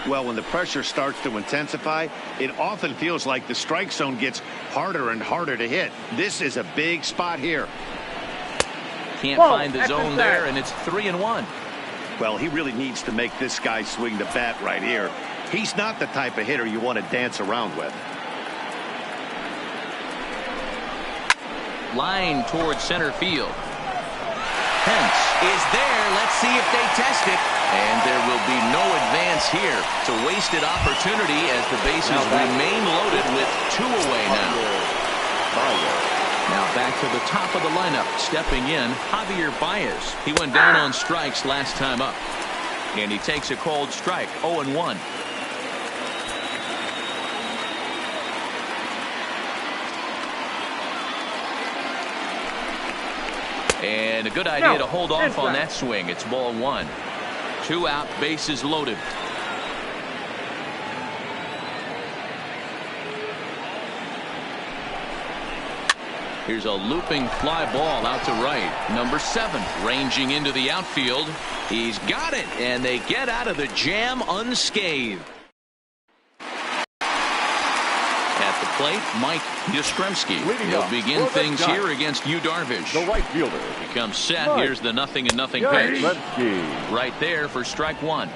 Well, when the pressure starts to intensify, it often feels like the strike zone gets harder and harder to hit. This is a big spot here. Can't Whoa, find the that's zone inside. there, and it's 3-1. Well, he really needs to make this guy swing the bat right here. He's not the type of hitter you want to dance around with. Line towards center field. Pence is there. Let's see if they test it. And there will be no advance here. It's a wasted opportunity as the bases remain loaded with 2 away now. Now back to the top of the lineup. Stepping in, Javier Baez. He went down on strikes last time up. And he takes a cold strike, 0-1. And a good idea to hold off on inside. that swing. It's ball one. 2 out, bases loaded. Here's a looping fly ball out to right. Number 7 ranging into the outfield. He's got it, and they get out of the jam unscathed. At the plate, Mike Yastrzemski. He'll begin things here against Yu Darvish. The right fielder. He comes set. Mike Here's the 0-0 pitch. Yastrzemski. Right there for strike 1.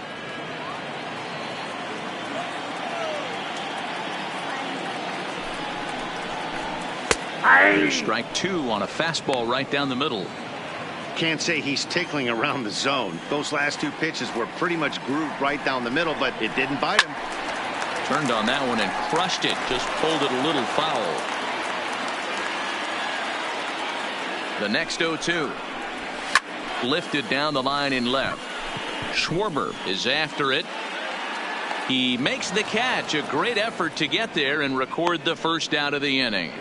Here's strike 2 on a fastball right down the middle. Can't say he's tickling around the zone. Those last 2 pitches were pretty much grooved right down the middle, but it didn't bite him. Turned on that one and crushed it. Just pulled it a little foul. The next 0-2. Lifted down the line in left. Schwarber is after it. He makes the catch. A great effort to get there and record the first out of the inning.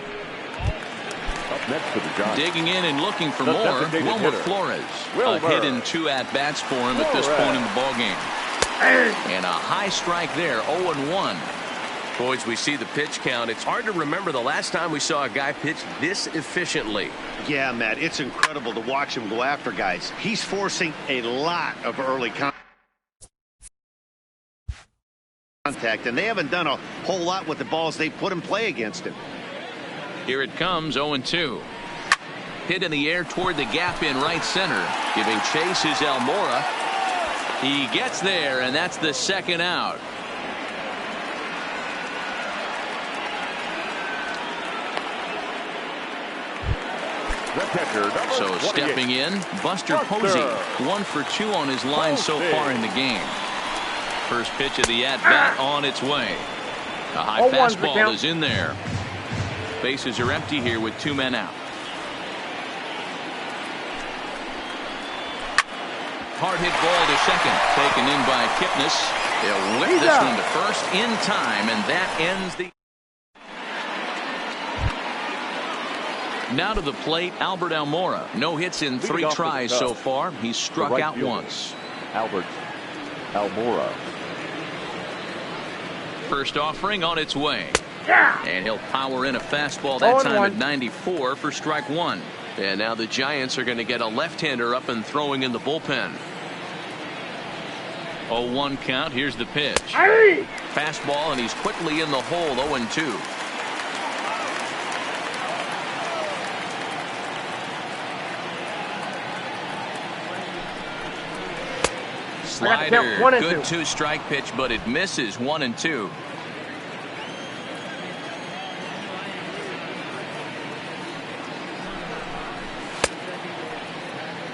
Up next for the Giants. Digging in and looking for The more. designated Wilmer hitter. Flores. Wilmer. A hit in 2 at-bats for him at this point in the ballgame. And a high strike there, 0-1. Boys, we see the pitch count. It's hard to remember the last time we saw a guy pitch this efficiently. Yeah, Matt, it's incredible to watch him go after guys. He's forcing a lot of early contact, and they haven't done a whole lot with the balls they put in play against him. Here it comes, 0-2. Hit in the air toward the gap in right center. Giving chase is Almora. He gets there, and that's the second out. The catcher, number So 28. stepping in, Buster Posey. 1 for 2 on his line so Posey. far in the game. First pitch of the at-bat on its way. A high 0-1 fastball count. is in there. Bases are empty here with 2 men out. Hard hit ball to second. Taken in by Kipnis. They'll whip this one to first in time, and that ends the... Now to the plate, Albert Almora. No hits in 3 Leading off the tries top, so far. He's struck right out fielder. once. Albert Almora. First offering on its way. And he'll power in a fastball that time at 94 for strike 1. And now the Giants are going to get a left-hander up and throwing in the bullpen. 0-1 count. Here's the pitch. Fastball, and he's quickly in the hole. 0-2. Slider, one and good 2. 2-strike pitch, but it misses. 1-2.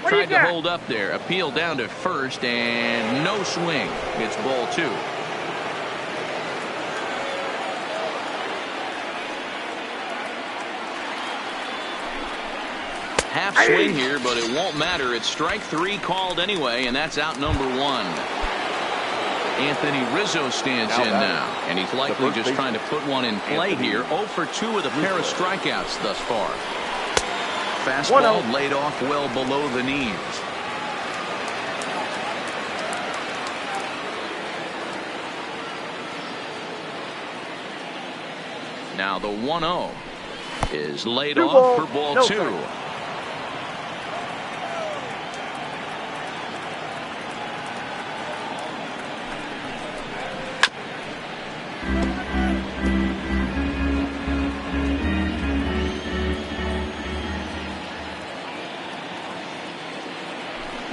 Tried to hold up there. Appeal down to first, and no swing. It's ball 2. Half swing here, but it won't matter. It's strike 3 called anyway, and that's out number 1. Anthony Rizzo stands in now, and he's likely just trying to put one in play here. 0 for 2 with a pair of strikeouts thus far. Fastball laid off well below the knees. Now the 1-0 is laid off for ball 2.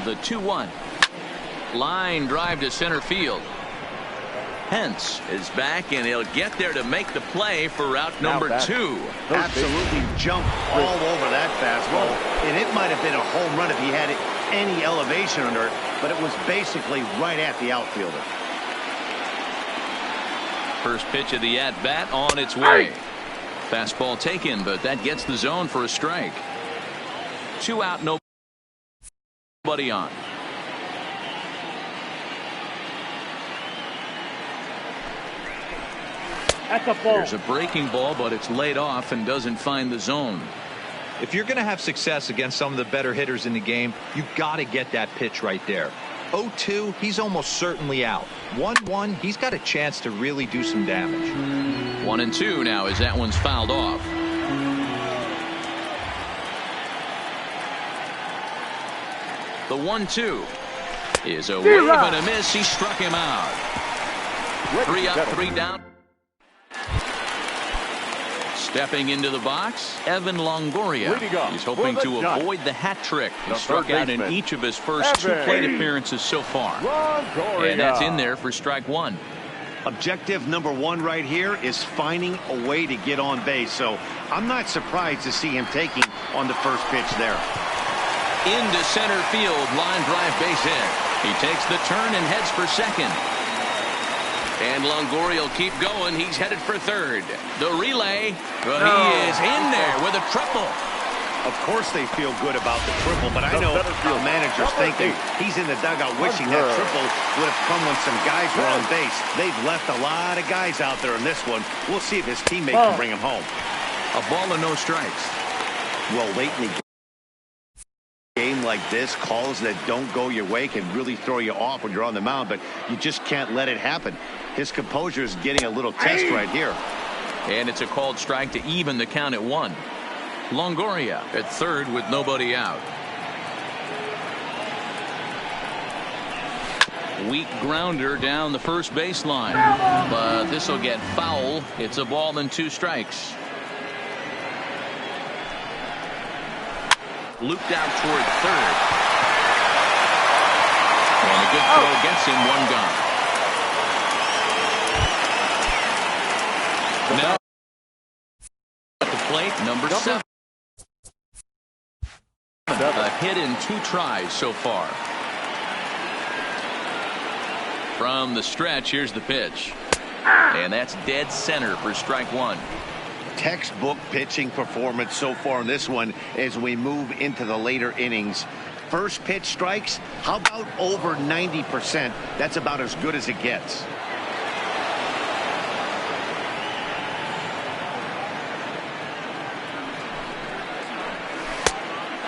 The 2-1. Line drive to center field. Pence is back, and he'll get there to make the play for route number 2. Absolutely jumped all over that fastball, and it might have been a home run if he had any elevation under it, but it was basically right at the outfielder. First pitch of the at-bat on its way. Fastball taken, but that gets the zone for a strike. 2 out, nobody on. That's a ball. There's a breaking ball, but it's laid off and doesn't find the zone. If you're going to have success against some of the better hitters in the game, you've got to get that pitch right there. 0-2, he's almost certainly out. 1-1, he's got a chance to really do some damage. 1-2 now as that one's fouled off. The 1-2 is a wave and a miss. He struck him out. 3 up, 3 down. Stepping into the box, Evan Longoria. He's hoping to avoid the hat trick. He struck out in each of his first 2 plate appearances so far. And that's in there for strike 1. Objective number 1 right here is finding a way to get on base. So I'm not surprised to see him taking on the first pitch there. Into center field, line drive base hit. He takes the turn and heads for second. And Longoria will keep going. He's headed for third. The relay, but he is in there with a triple. Of course they feel good about the triple, but I know how managers thinking. He's in the dugout wishing that triple would have come when some guys were on base. They've left a lot of guys out there in this one. We'll see if his teammate can bring him home. A ball and no strikes. Well, late in the game like this, calls that don't go your way can really throw you off when you're on the mound, but you just can't let it happen. His composure is getting a little test right here. And it's a called strike to even the count at 1. Longoria at third with nobody out. Weak grounder down the first baseline, but this will get foul. It's a ball and 2 strikes. Looped out toward third. And a good throw gets him 1 gone. Now at the plate, number 7. A hit in 2 tries so far. From the stretch, here's the pitch. And that's dead center for strike 1. Textbook pitching performance so far in this one as we move into the later innings. First pitch strikes, how about over 90%? That's about as good as it gets.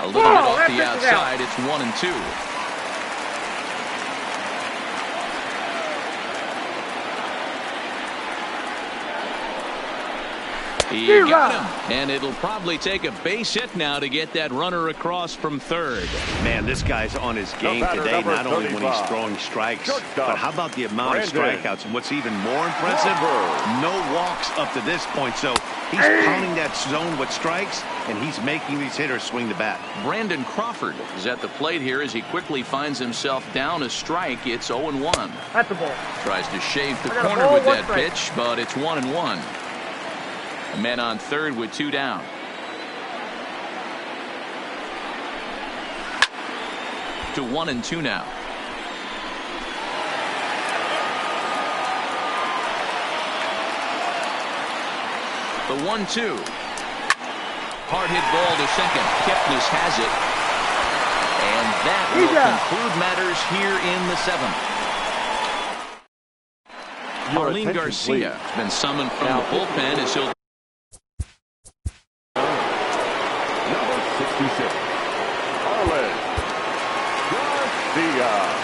A little bit off the outside. It's 1-2. He got him, and it'll probably take a base hit now to get that runner across from third. Man, this guy's on his game today, not only when he's throwing strikes, but how about the amount of strikeouts? And what's even more impressive, no walks up to this point. So he's pounding that zone with strikes, and he's making these hitters swing the bat. Brandon Crawford is at the plate here as he quickly finds himself down a strike. It's 0-1. That's the ball. Tries to shave the corner with that pitch, but it's 1-1. Men on third with 2 down. To 1-2 now. The 1-2. Hard hit ball to second. Kipnis has it. And that will conclude matters here in the 7th. Marlene Garcia has been summoned from the bullpen as he'll. Number 66, Marlene Garcia.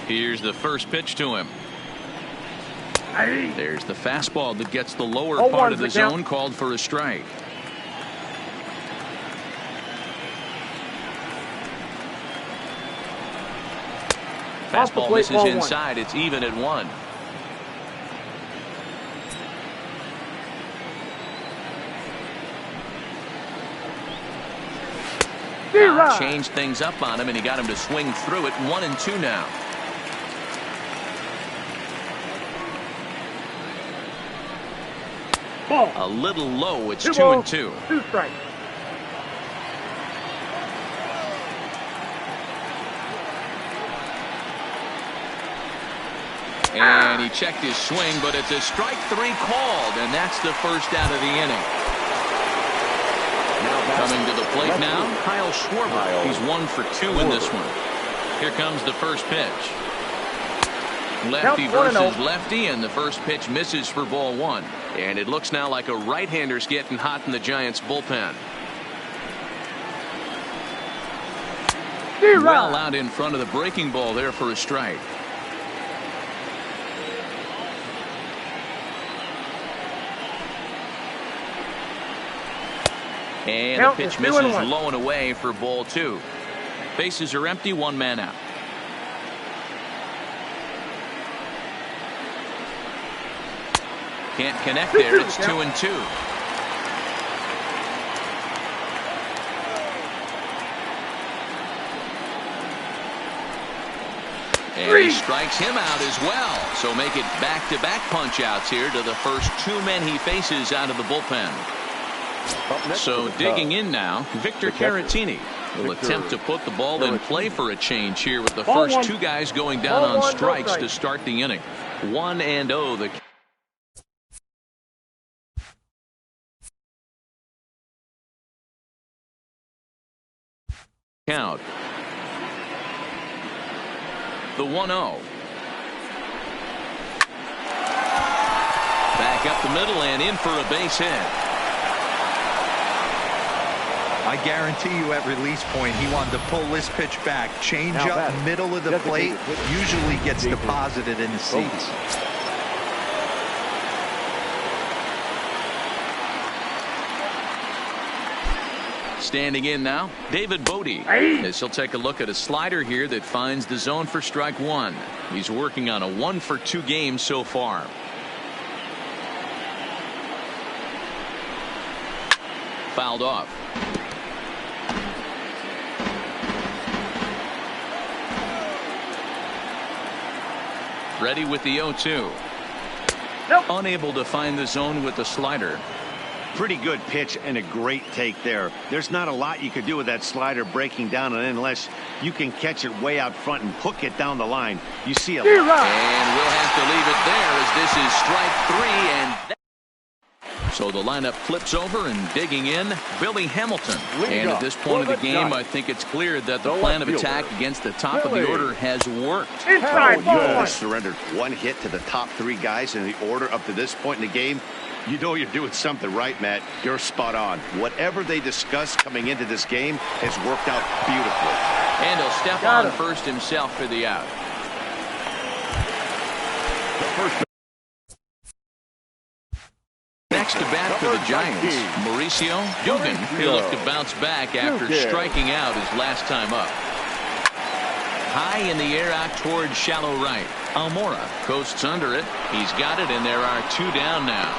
Here's the first pitch to him. There's the fastball that gets the lower part of the zone, called for a strike. Fastball misses inside. It's even at 1. Changed things up on him, and he got him to swing through it. 1-2 now. Ball. A little low. It's 2-2. 2 strikes. And he checked his swing, but it's a strike 3 called, and that's the first out of the inning. Coming to the plate now, Kyle Schwarber. He's 1 for 2 in this one. Here comes the first pitch. Lefty versus lefty, and the first pitch misses for ball 1. And it looks now like a right-hander's getting hot in the Giants bullpen. Well out in front of the breaking ball there for a strike. And the pitch misses low and away for ball 2. Bases are empty, 1 man out. Can't connect there. It's 2-2. And he strikes him out as well. So make it back-to-back punch-outs here to the first 2 men he faces out of the bullpen. So digging in now, Victor Caratini will attempt to put the ball in play for a change here with the first 2 guys going down on strikes to start the inning. 1-0 the count. The 1-0. Back up the middle and in for a base hit. I guarantee you at release point he wanted to pull this pitch back. Change up middle of the plate usually gets deposited in the seats. Standing in now, David Bodie. As he'll take a look at a slider here that finds the zone for strike 1. He's working on a 1 for 2 game so far. Fouled off. Ready with the 0-2. Unable to find the zone with the slider. Pretty good pitch and a great take there. There's not a lot you could do with that slider breaking down, and unless you can catch it way out front and hook it down the line, you see a lot. And we'll have to leave it there as this is strike 3. And so the lineup flips over, and digging in, Billy Hamilton. And at this point of the game, I think it's clear that the plan of attack against the top of the order has worked. Surrendered 1 hit to the top 3 guys in the order up to this point in the game. You know you're doing something right, Matt. You're spot on. Whatever they discussed coming into this game has worked out beautifully. And he'll step on first himself for the out. Next to bat for the Giants, Mauricio Dugan. He'll look to bounce back after striking out his last time up. High in the air out towards shallow right. Almora coasts under it. He's got it, and there are 2 down now.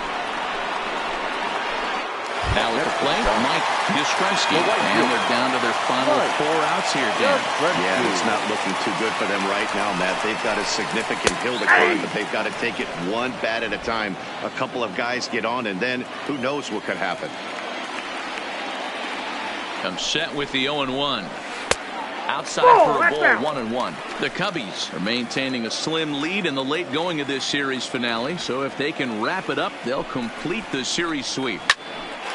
Now at the plate, Mike Yastrzemski. And they're down to their final 4 outs here, Dan. Yeah, it's not looking too good for them right now, Matt. They've got a significant hill to climb, but they've got to take it 1 bat at a time. A couple of guys get on, and then who knows what could happen. Comes set with the 0-1. Outside for a ball, 1-1. The Cubbies are maintaining a slim lead in the late going of this series finale. So if they can wrap it up, they'll complete the series sweep.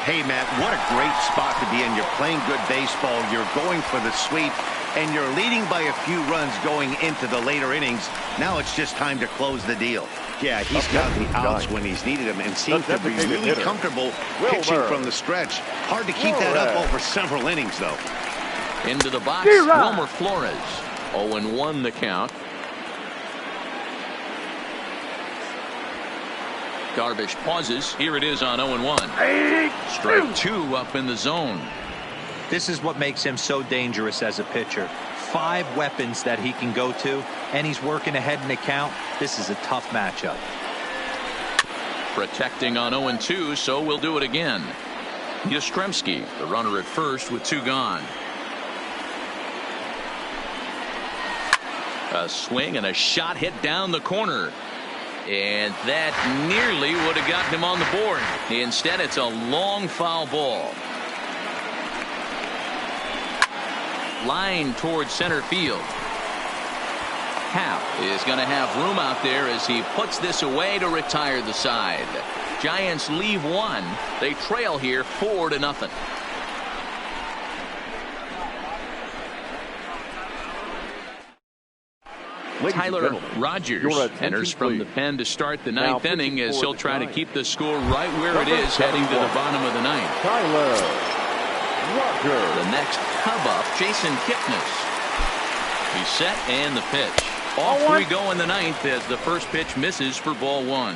Hey, Matt, what a great spot to be in. You're playing good baseball. You're going for the sweep, and you're leading by a few runs going into the later innings. Now it's just time to close the deal. Yeah, he's got the outs when he's needed them and seems to be really comfortable pitching from the stretch. Hard to keep that up over several innings, though. Into the box, Wilmer Flores. 0-1 the count. Darvish pauses. Here it is on 0-1. Strike 2 up in the zone. This is what makes him so dangerous as a pitcher. 5 weapons that he can go to, and he's working ahead in the count. This is a tough matchup. Protecting on 0-2, so we'll do it again. Yastrzemski, the runner at first with 2 gone. A swing and a shot hit down the corner. And that nearly would have gotten him on the board. Instead, it's a long foul ball. Line towards center field. Happ is going to have room out there as he puts this away to retire the side. Giants leave 1. They trail here 4-0. Tyler Rogers enters from the pen to start the 9th inning as he'll try to keep the score right where it is heading to the bottom of the 9th. Tyler Rogers. The next Cub up, Jason Kipnis. He's set and the pitch. All 3 go in the 9th as the first pitch misses for ball 1.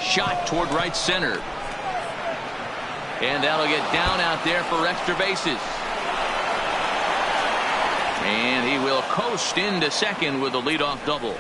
Shot toward right center. And that'll get down out there for extra bases. And he will coast into second with a leadoff double.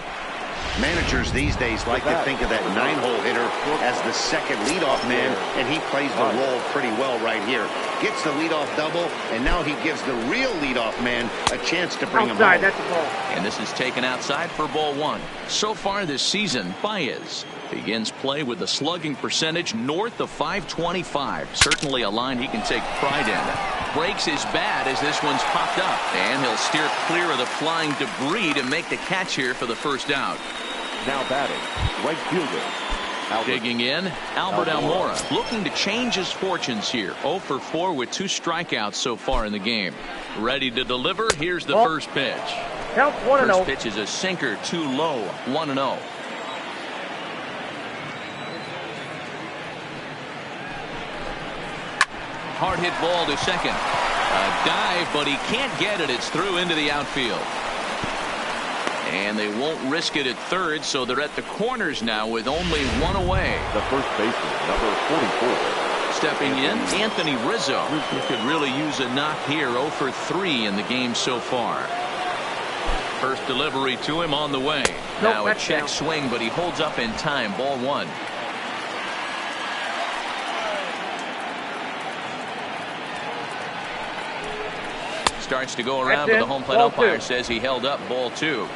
Managers these days like to think of that 9-hole hitter as the second leadoff man, and he plays the role pretty well right here. Gets the leadoff double, and now he gives the real leadoff man a chance to bring him home. That's a ball. And this is taken outside for ball 1. So far this season, Baez begins play with a slugging percentage north of .525. Certainly a line he can take pride in. Breaks his bat as this one's popped up, and he'll steer clear of the flying debris to make the catch here for the first out. Now batting, right fielder. Digging in, Albert Almora, looking to change his fortunes here. 0 for 4 with 2 strikeouts so far in the game. Ready to deliver. Here's the first pitch. Count 1-0. First pitch is a sinker, too low. 1-0. Hard hit ball to second. A dive, but he can't get it. It's through into the outfield. And they won't risk it at third, so they're at the corners now with only 1 away. The first baseman, number 44. Stepping in, Anthony Rizzo. He could really use a knock here. 0 for 3 in the game so far. First delivery to him on the way. Now a check swing, but he holds up in time. Ball 1. Starts to go around, but the home plate umpire says he held up. Ball 2.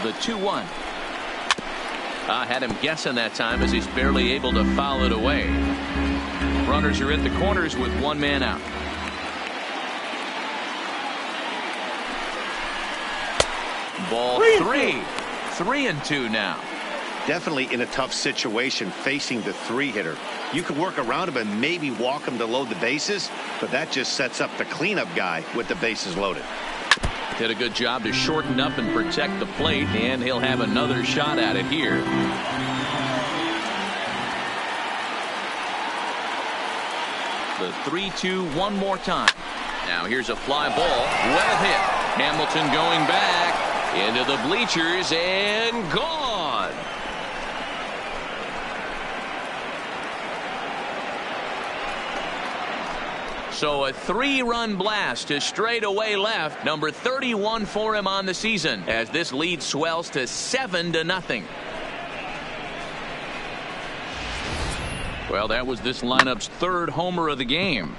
The 2-1. Had him guessing that time as he's barely able to foul it away. Runners are at the corners with 1 man out. Ball 3. 3-2 now. Definitely in a tough situation facing the 3-hitter. You could work around him and maybe walk him to load the bases, but that just sets up the cleanup guy with the bases loaded. Did a good job to shorten up and protect the plate, and he'll have another shot at it here. The 3-2 one more time. Now here's a fly ball. Well hit. Hamilton going back into the bleachers and gone. So a 3-run blast to straightaway left. Number 31 for him on the season as this lead swells to 7-0. Well, that was this lineup's 3rd homer of the game.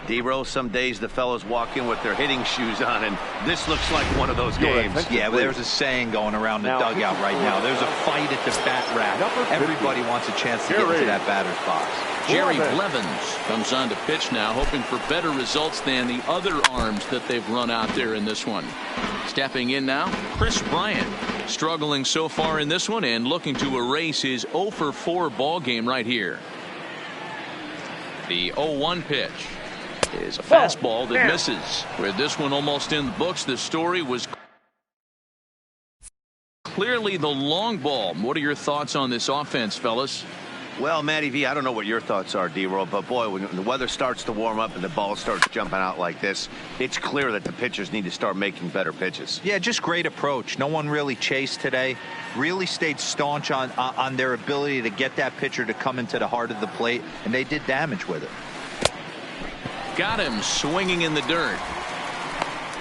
D-Rose, some days the fellows walk in with their hitting shoes on, and this looks like one of those games. Yeah, well, there's a saying going around the dugout right now. There's a fight at the bat rack. Everybody wants a chance to get into that batter's box. Jerry Blevins comes on to pitch now, hoping for better results than the other arms that they've run out there in this one. Stepping in now, Chris Bryant, struggling so far in this one and looking to erase his 0 for 4 ball game right here. The 0-1 pitch. is a fastball that misses. With this one almost in the books, the story was clearly the long ball. What are your thoughts on this offense, fellas? Well, Matty V, I don't know what your thoughts are, D-Roll, but boy, when the weather starts to warm up and the ball starts jumping out like this, it's clear that the pitchers need to start making better pitches. Yeah, just great approach. No one really chased today. Really stayed staunch on their ability to get that pitcher to come into the heart of the plate, and they did damage with it. Got him swinging in the dirt.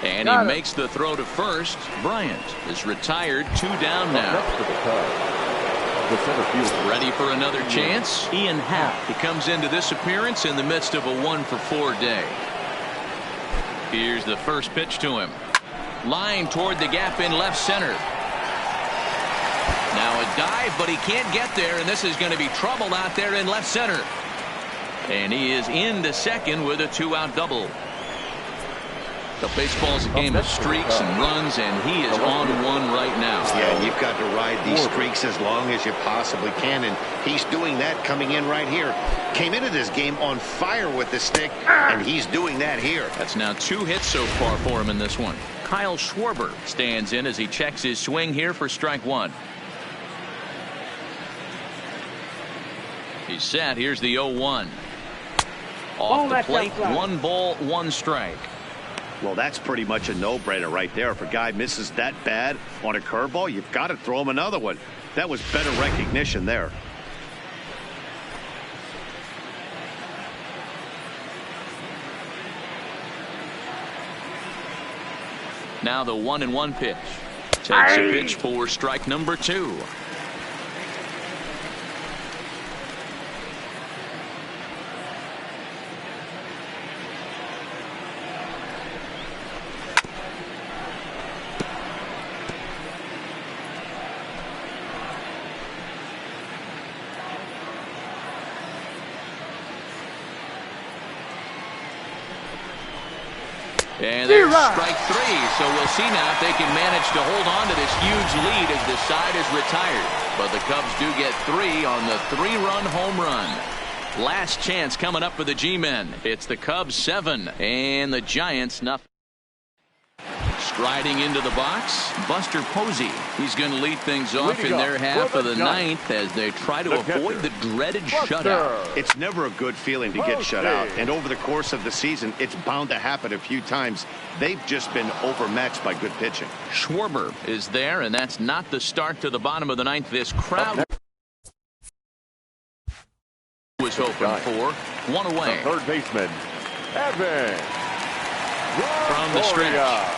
And he makes the throw to first. Bryant is retired, 2 down now. Next to the Cubs, the center fielder. Ready for another chance? Ian Happ. He comes into this appearance in the midst of a 1-for-4 day. Here's the first pitch to him. Line toward the gap in left center. Now a dive, but he can't get there, and this is going to be trouble out there in left center. And he is into second with a 2-out double. The baseball's a game of streaks and runs, and he is on one right now. Yeah, you've got to ride these streaks as long as you possibly can, and he's doing that coming in right here. Came into this game on fire with the stick, and he's doing that here. That's now 2 hits so far for him in this one. Kyle Schwarber stands in as he checks his swing here for strike 1. He's set. Here's the 0-1. Off the plate, 1 ball, 1 strike. Well, that's pretty much a no-brainer right there. If a guy misses that bad on a curveball, you've got to throw him another one. That was better recognition there. Now the 1-1 pitch. Takes a pitch for strike number 2. And there's strike 3. So we'll see now if they can manage to hold on to this huge lead as the side is retired. But the Cubs do get 3 on the 3-run home run. Last chance coming up for the G-men. It's the Cubs 7 and the Giants nothing. Striding into the box, Buster Posey. He's going to lead things off in their half of the 9th as they try to avoid the dreaded shutout. It's never a good feeling to get shut out, and over the course of the season, it's bound to happen a few times. They've just been overmatched by good pitching. Schwarber is there, and that's not the start to the bottom of the 9th. This crowd was hoping for. 1 away. The third baseman, Evan from the stretch.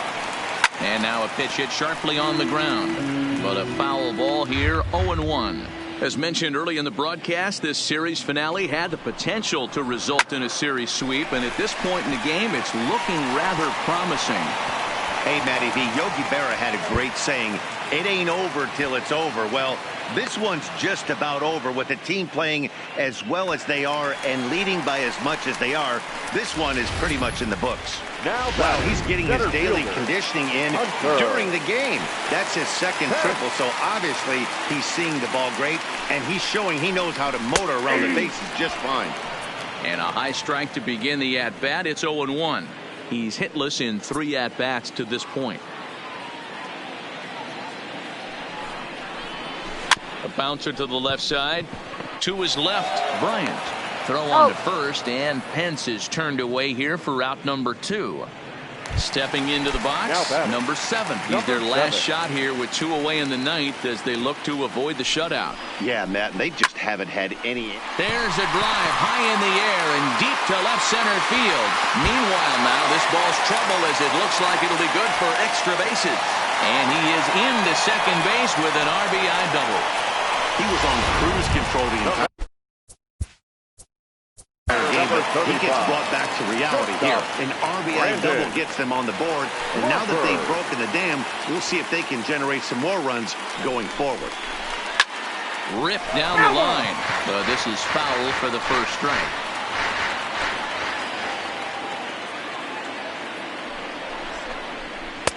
And now a pitch hit sharply on the ground. But a foul ball here, 0-1. As mentioned early in the broadcast, this series finale had the potential to result in a series sweep. And at this point in the game, it's looking rather promising. Hey, Matty V, Yogi Berra had a great saying, it ain't over till it's over. Well, this one's just about over with the team playing as well as they are and leading by as much as they are. This one is pretty much in the books. Wow, he's getting his daily conditioning in during the game. That's his second triple, so obviously he's seeing the ball great, and he's showing he knows how to motor around the bases just fine. And a high strike to begin the at-bat. It's 0-1. He's hitless in 3 at-bats to this point. A bouncer to the left side. To his left, Bryant. Throw on to first, and Pence is turned away here for route number 2. Stepping into the box, number 7. He's their last shot here with 2 away in the 9th as they look to avoid the shutout. Yeah, Matt, they just haven't had any. There's a drive high in the air and deep to left center field. Meanwhile now, this ball's trouble as it looks like it'll be good for extra bases. And he is into second base with an RBI double. He was on cruise control the entire game, but he gets brought back to reality here. An RBI double gets them on the board, and now that they've broken the dam, we'll see if they can generate some more runs going forward. Ripped down the line, but this is foul for the first strike.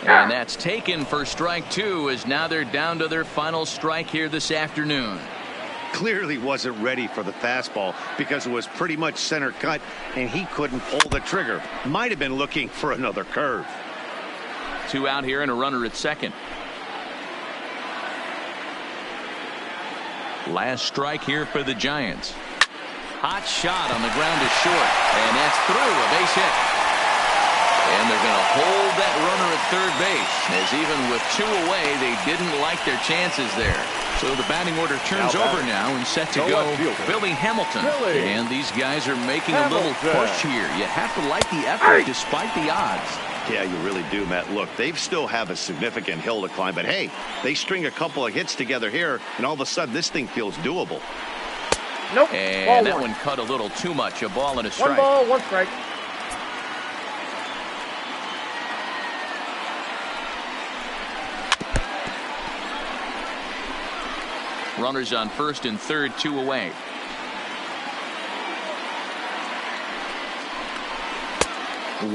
And that's taken for strike 2 as now they're down to their final strike here this afternoon. clearly wasn't ready for the fastball because it was pretty much center cut, and he couldn't pull the trigger. Might have been looking for another curve. 2 out here and a runner at second. Last strike here for the Giants. Hot shot on the ground is short, and that's through, a base hit. And they're going to hold that runner at third base, as even with 2 away, they didn't like their chances there. So the batting order turns over now and set to go Billy Hamilton. And these guys are making a little push here. You have to like the effort despite the odds. Yeah, you really do, Matt. Look, they still have a significant hill to climb, but hey, they string a couple of hits together here, and all of a sudden this thing feels doable. Nope. And that one cut a little too much. A ball and a strike. 1 ball, 1 strike. Runners on first and third, 2 away.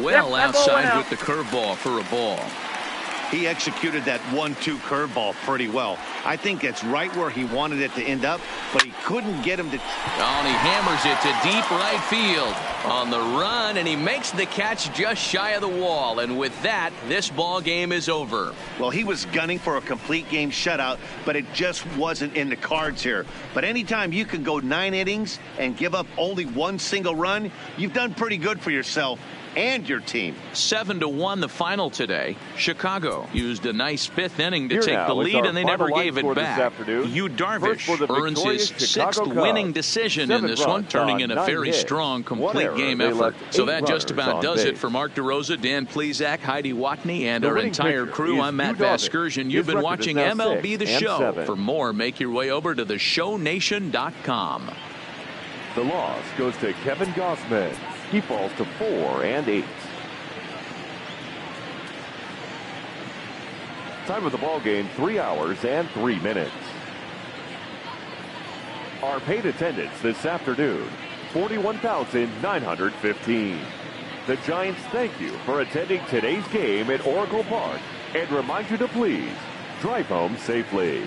Well outside with the curveball for a ball. He executed that 1-2 curveball pretty well. I think it's right where he wanted it to end up, but he couldn't get him to. Oh, and he hammers it to deep right field on the run, and he makes the catch just shy of the wall. And with that, this ball game is over. Well, he was gunning for a complete game shutout, but it just wasn't in the cards here. But anytime you can go 9 innings and give up only 1 single run, you've done pretty good for yourself and your team. 7-1 the final today. Chicago used a nice 5th inning to Here take now the is lead, our and they final never line gave score it this back. afternoon. Yu First for Darvish the earns his victorious Chicago 6th Cubs. winning decision in 7 this one, runs turning in on a 9 very hits. strong, 1 complete error. game They effort. left So 8 that just runners about on does it base. for Mark DeRosa, Dan Plesac, Heidi Watney, and The our winning entire pitcher crew. is I'm Matt Yu Darvish. Vasgersian. You've His been record is watching now MLB The 6 and Show. 7. For more, make your way over to theshownation.com. The loss goes to Kevin Gossman. He falls to 4 and 8. Time of the ball game, 3 hours and 3 minutes. Our paid attendance this afternoon, 41,915. The Giants thank you for attending today's game at Oracle Park and remind you to please drive home safely.